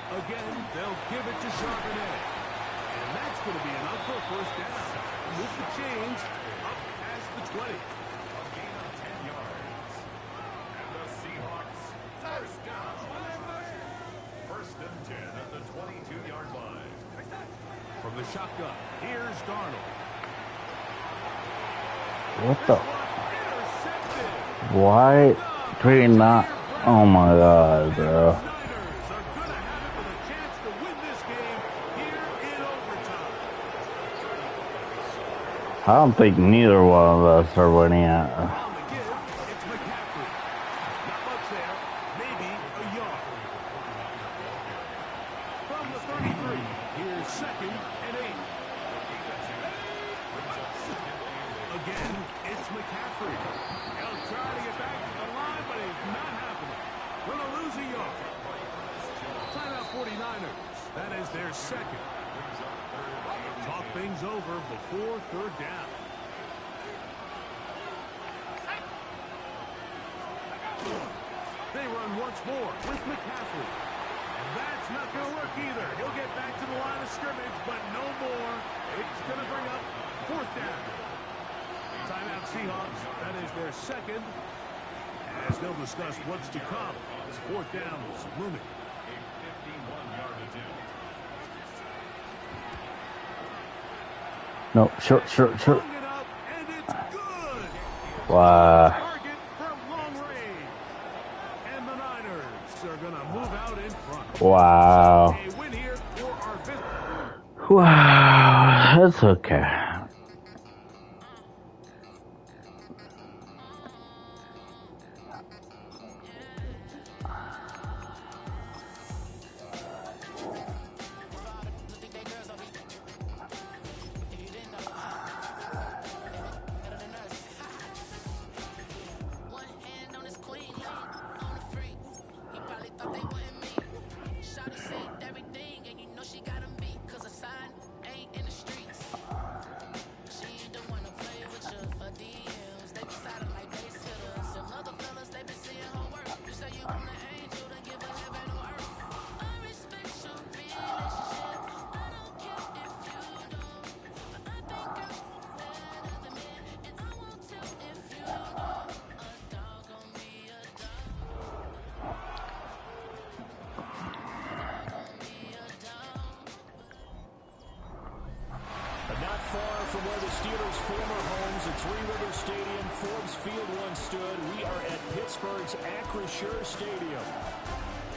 Again, they'll give it to Charbonnet. And that's going to be enough for a first down. With the chains up past the 20. A gain of 10 yards. And the Seahawks first down. 1st and 10 at the 22-yard line. From the shotgun, here's Darnold. What the? Why do you not? Oh my God, bro. I don't think neither one of us are winning it. From the 33, here's 2nd and 8. Again, it's McCaffrey. He'll try to get back to the line, but it's not happening. Gonna lose a yard. Timeout 49ers. That is their 2nd. Talk things over before 3rd down. They run once more with McCaffrey. And that's not going to work either. He'll get back to the line of scrimmage, but no more. It's going to bring up 4th down. Timeout Seahawks. That is their 2nd. As they'll discuss what's to come. This 4th down is looming. A 51-yard attempt. No, short. Long enough, and it's good. Wow. Target from long range. And the Niners are going to move out in front. Wow. A win here for our visitors. Wow. That's okay. From where the Steelers' former homes at Three Rivers Stadium, Forbes Field once stood, we are at Pittsburgh's Acrisure Stadium.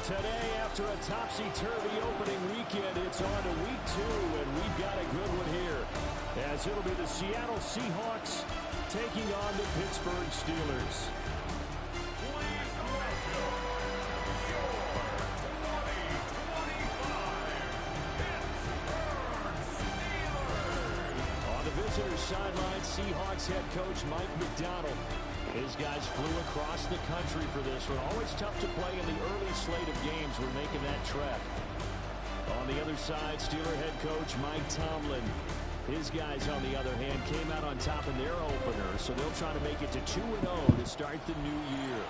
Today, after a topsy-turvy opening weekend, it's on to week 2, and we've got a good one here, as it'll be the Seattle Seahawks taking on the Pittsburgh Steelers. Sideline, Seahawks head coach Mike McDonald. His guys flew across the country for this one. Always tough to play in the early slate of games when making that trek. On the other side, Steeler head coach Mike Tomlin. His guys, on the other hand, came out on top in their opener, so they'll try to make it to 2-0 to start the new year.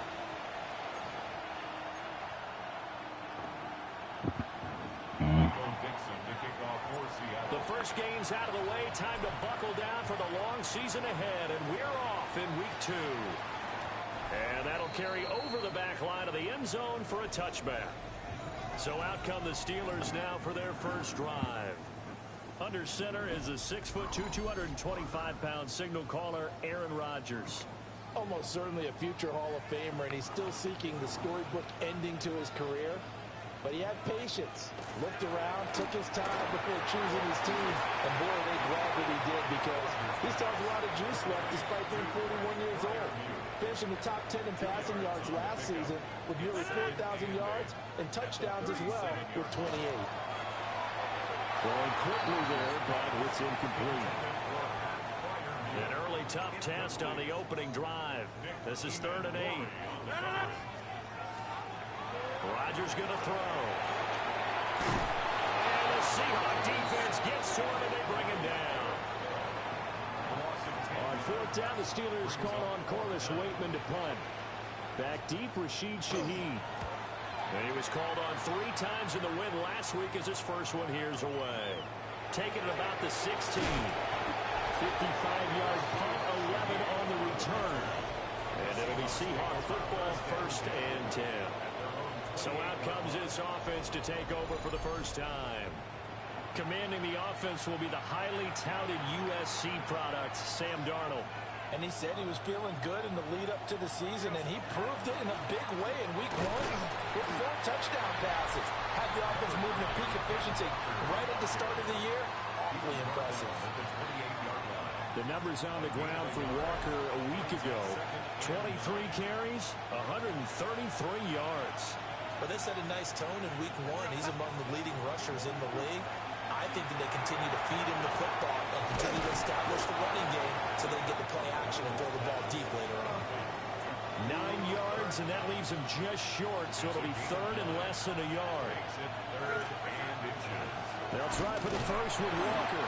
first gains out of the way. Time to buckle down for the long season ahead. And we're off in week 2. And that'll carry over the back line of the end zone for a touchback. So out come the Steelers now for their first drive. Under center is a 6'2", 225-pound signal caller, Aaron Rodgers. Almost certainly a future Hall of Famer, and he's still seeking the storybook ending to his career. But he had patience, looked around, took his time before choosing his team, and boy, they glad that he did, because he still has a lot of juice left despite being 41 years old. Finishing the top 10 in passing yards last season with nearly 4,000 yards and touchdowns as well with 28. Throwing quickly there, but it's incomplete. An early tough test on the opening drive. This is 3rd and 8. Rodgers going to throw. And the Seahawk defense gets to him and they bring him down. On 4th down, the Steelers call on Corliss Waitman to punt. Back deep, Rashid Shaheed. And he was called on 3 times in the win last week as his first one here's away. Taking it about the 16. 55-yard punt, 11 on the return. And it'll be Seahawk football 1st and 10. So out comes this offense to take over for the first time. Commanding the offense will be the highly touted USC product, Sam Darnold. And he said he was feeling good in the lead up to the season, and he proved it in a big way in week 1 with 4 touchdown passes. Had the offense moving at peak efficiency right at the start of the year. Awfully impressive. The numbers on the ground for Walker a week ago. 23 carries, 133 yards. But they set a nice tone in week 1. He's among the leading rushers in the league. I think that they continue to feed him the football and continue to establish the running game so they can get the play action and throw the ball deep later on. 9 yards, and that leaves him just short, so it'll be 3rd and less than a yard. They'll try for the first with Walker.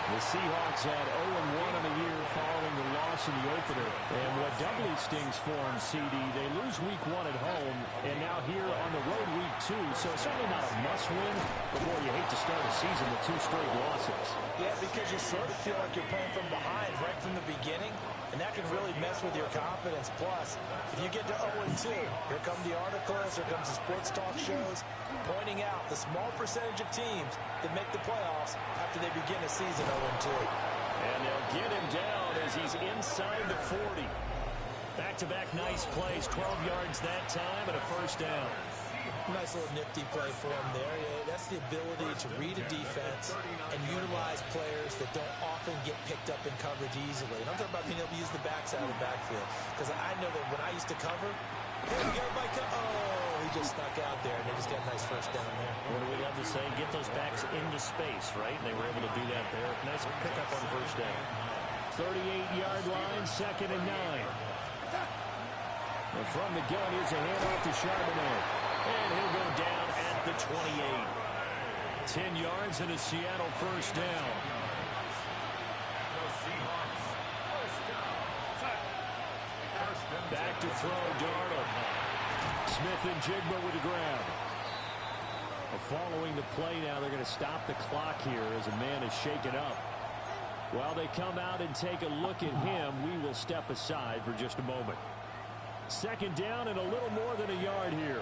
The Seahawks had 0-1 in the year following the loss in the opener. And what doubly stings for them, CD, they lose week 1 at home, and now here on the road week 2. So certainly not a must-win, but boy, you hate to start a season with 2 straight losses. Yeah, because you sort of feel like you're playing from behind right from the beginning, and that can really mess with your confidence. Plus, if you get to 0-2, here come the articles, here comes the sports talk shows, pointing out the small percentage of teams that make the playoffs after they begin a season 0-2. And they'll get him down as he's inside the 40. Back-to-back nice plays, 12 yards that time and a first down. Nice little nifty play for him there. Yeah, that's the ability to read a defense and utilize players that don't often get picked up in coverage easily. And I'm talking about being able to use the backside of the backfield. Because I know that when I used to cover, he just snuck out there, and they just got a nice first down there. What do we love to say? Get those backs into space, right? And they were able to do that there. Nice pickup on first down. 38-yard line, 2nd and 9. And from the gun, here's a handoff to Charbonnet. And he'll go down at the 28. 10 yards and a Seattle first down. Back to throw, Darnold. Smith and Jigba with the grab. Following the play now, they're going to stop the clock here as a man is shaken up. While they come out and take a look at him, we will step aside for just a moment. 2nd down and a little more than a yard here.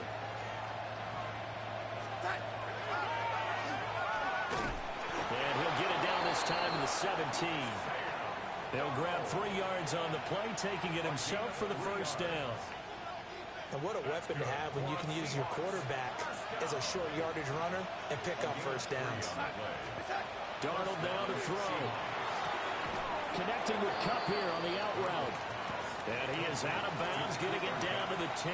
And he'll get it down this time to the 17. They'll grab 3 yards on the play, taking it himself for the first down. And what a weapon to have when you can use your quarterback as a short yardage runner and pick up first downs. Darnold down to throw. Connecting with Kupp here on the out route. And he is out of bounds, getting it down to the 10.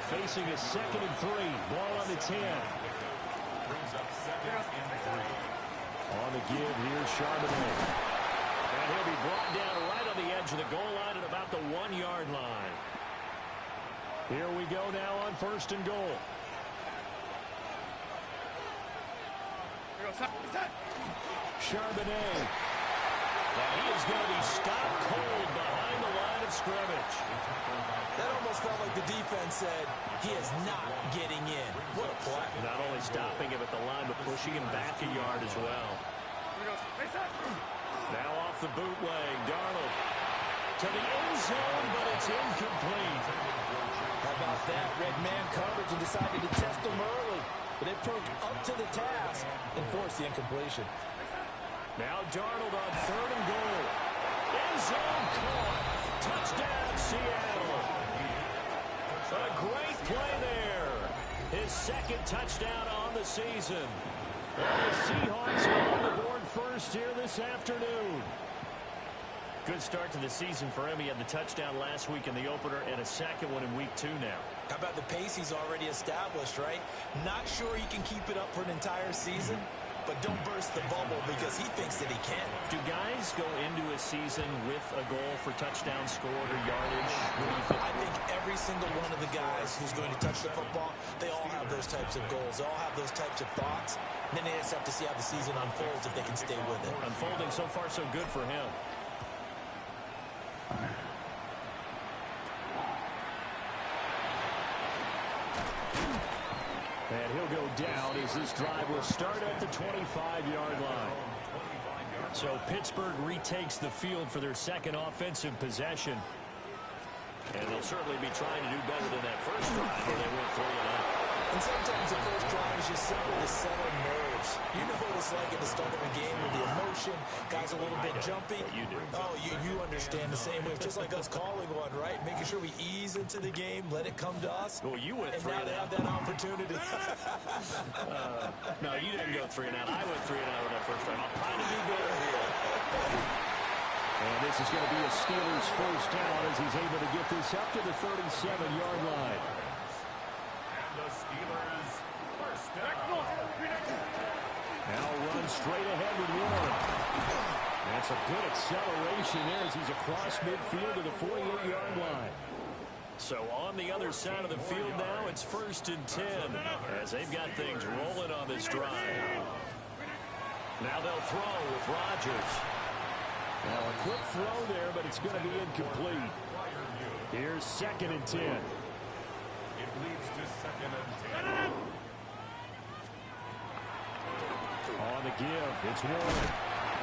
Facing a 2nd and 3. Ball on the 10. On the give, here's Charbonnet. And he'll be brought down right on the edge of the goal line at about the 1-yard line. Here we go now on 1st and goal. Charbonnet. And he is going to be stopped cold behind the line of scrimmage. That almost felt like like the defense said, he is not getting in. What a play. Not only stopping him at the line, but pushing him back a yard as well. Now off the bootleg, Darnold to the end zone, but it's incomplete. How about that? Red man coverage and decided to test him early. But it proved up to the task and forced the incompletion. Now Darnold on 3rd and goal. End zone caught. Touchdown, Seattle. A great play there. His 2nd touchdown on the season. And the Seahawks are on the board first here this afternoon. Good start to the season for him. He had the touchdown last week in the opener and a 2nd one in week 2 now. How about the pace he's already established, right? Not sure he can keep it up for an entire season, but don't burst the bubble because he thinks that he can. Do guys go into a season with a goal for touchdown scored or yardage? What do you think? I think every single one of the guys who's going to touch the football, they all have those types of goals. They all have those types of thoughts. And then they just have to see how the season unfolds if they can stay with it. Unfolding so far so good for him. And he'll go down as this drive will start at the 25-yard line. So Pittsburgh retakes the field for their 2nd offensive possession. And they'll certainly be trying to do better than that first drive where they went 3-0. And sometimes the first drive is just simply to settle nerves. You know what it's like at the start of a game with the emotion, guys a little bit jumpy. You do. Oh, you understand the same way. It's just like us calling one, right? Making sure we ease into the game, let it come to us. Well, you went and 3 now they have that opportunity. No, you didn't go 3 and out. I went 3 and out on that first time. I'm trying to be better here. And this is going to be a Steelers first down as he's able to get this up to the 37-yard line. And the Steelers first down. Now run straight ahead with Warren. That's a good acceleration there as he's across midfield to the 48-yard line. So on the other side of the field now, it's 1st and 10 as they've got things rolling on this drive. Now they'll throw with Rodgers. Now a quick throw there, but it's going to be incomplete. Here's 2nd and 10. It leads to 2nd and 10. On the give, it's Warren.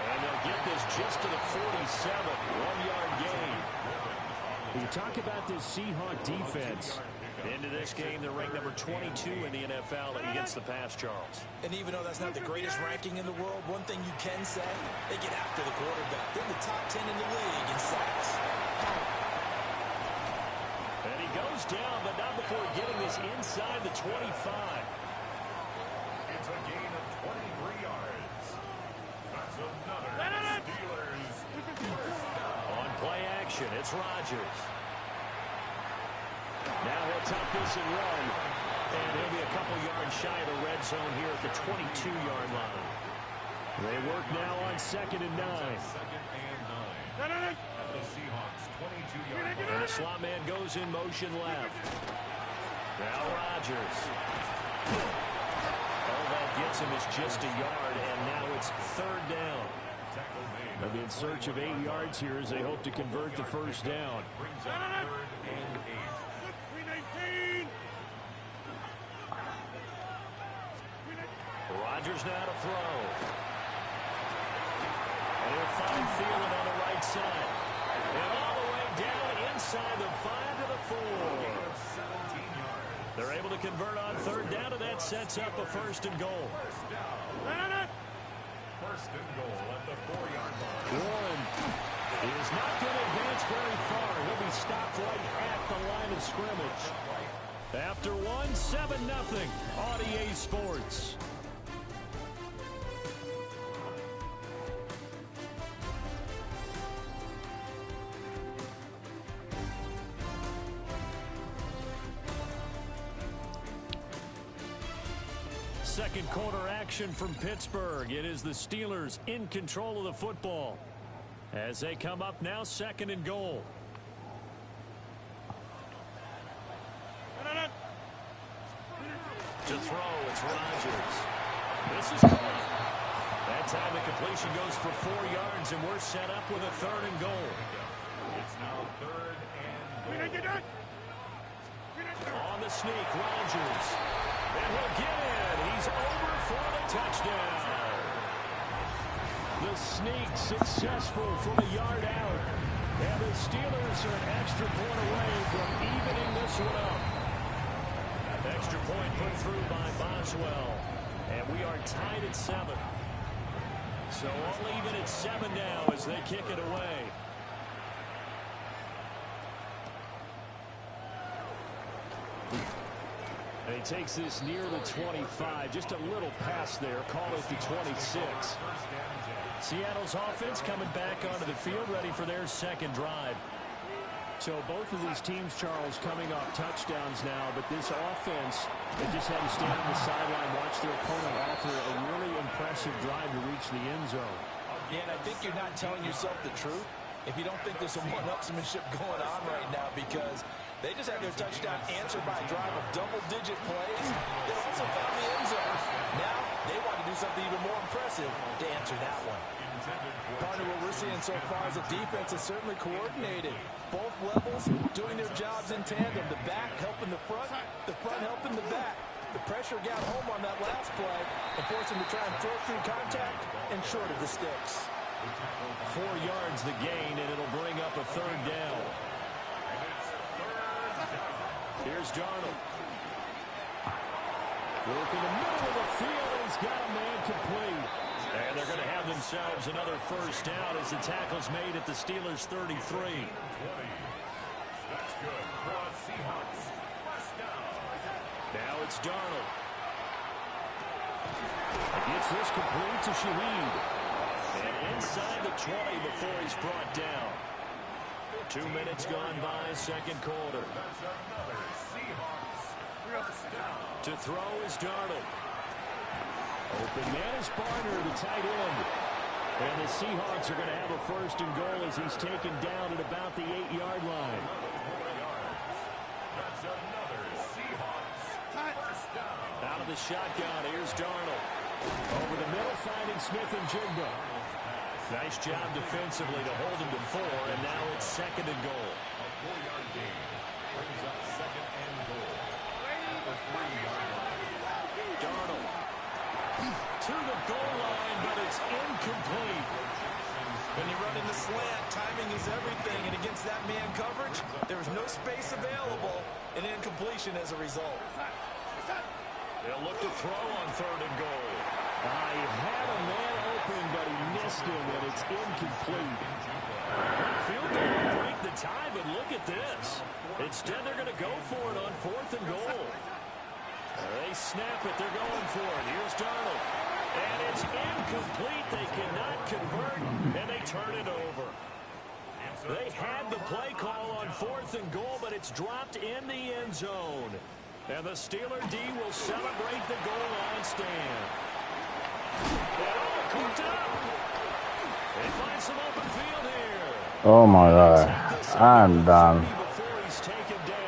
And they'll get this just to the 47, 1-yard gain. You talk about this Seahawk defense. Into this game, they're ranked number 22 in the NFL against the pass, Charles. And even though that's not the greatest ranking in the world, one thing you can say, they get after the quarterback. They're in the top 10 in the league in sacks. And he goes down, but not before getting this inside the 25. It's a gain of 23 yards. That's another Steelers first down. On play action, it's Rodgers. Now he'll tuck this and run. And he'll be a couple yards shy of the red zone here at the 22-yard line. They work now on 2nd and 9. 2nd and 9. At the Seahawks 22-yard line. And the slot man goes in motion left. Now Rodgers. All that gets him is just a yard, and now it's 3rd down. They'll be in search of 8 yards here as they hope to convert the first down. Brings up 3rd and 8. Rodgers now to throw. And he'll find Thielen on the right side. And all the way down inside the 5 to the 4. 17 yards. They're able to convert on 3rd down, and that sets up a 1st and goal. First down. 1st and goal at the 4-yard line. Warren is not going to advance very far. He'll be stopped right at the line of scrimmage. After 1, 7-0 on EA Sports. Second quarter action from Pittsburgh. It is the Steelers in control of the football as they come up now 2nd and goal. To throw, it's Rodgers. This is caught. That time the completion goes for 4 yards, and we're set up with a 3rd and goal. It's now 3rd and goal. On the sneak, Rodgers. And he'll get in. He's over for the touchdown. The sneak successful from a yard out. And the Steelers are an extra point away from evening this one up. Extra point put through by Boswell. And we are tied at 7. So all even at 7 now as they kick it away. And he takes this near the 25. Just a little pass there. Call it the 26. Seattle's offense coming back onto the field, ready for their second drive. So both of these teams, Charles, coming off touchdowns now, but this offense, they just had to stand on the sideline, watch their opponent offer a really impressive drive to reach the end zone. Yeah, and I think you're not telling yourself the truth if you don't think there's some one-upsmanship going on right now, because they just had their touchdown answered by a drive of double-digit plays. They also found the end zone. Now they want to do something even more impressive to answer that one. Partner, what we're seeing so far is the defense is certainly coordinated. Both levels doing their jobs in tandem. The back helping the front helping the back. The pressure got home on that last play and forced him to try and throw through contact and short of the sticks. 4 yards the gain, and it'll bring up a third down. Here's Darnold. Work in the middle of the field, and he's got a man complete. And they're going to have themselves another first down as the tackle's made at the Steelers' 33. That's good for the Seahawks. First down. Now it's Darnold. Gets this complete to Shaheed. And inside the 20 before he's brought down. 2 minutes gone by, second quarter. That's another Seahawks. First down. To throw is Darnold. Open man is Barner, the tight end. And the Seahawks are going to have a first and goal as he's taken down at about the 8-yard line. That's another Seahawks. First down. Out of the shotgun, here's Darnold. Over the middle, finding Smith and Jigba. Nice job defensively to hold him to 4, and now it's second and goal. A 4-yard gain brings up second and goal. The 3-yard line. Darnold to the goal line, but it's incomplete. When you run in the slant, timing is everything, and against that man coverage, there was no space available, and incompletion as a result. They'll look to throw on third and goal. He had a man open, but he missed him, and it's incomplete. Field goal to break the tie, but look at this. Instead, they're going to go for it on fourth and goal. They snap it. They're going for it. Here's Darnold. And it's incomplete. They cannot convert, and they turn it over. They had the play call on fourth and goal, but it's dropped in the end zone. And the Steeler D will celebrate the goal line stand. Cooked up. They find some open field here. Oh my God. I'm done. Before he's taken down.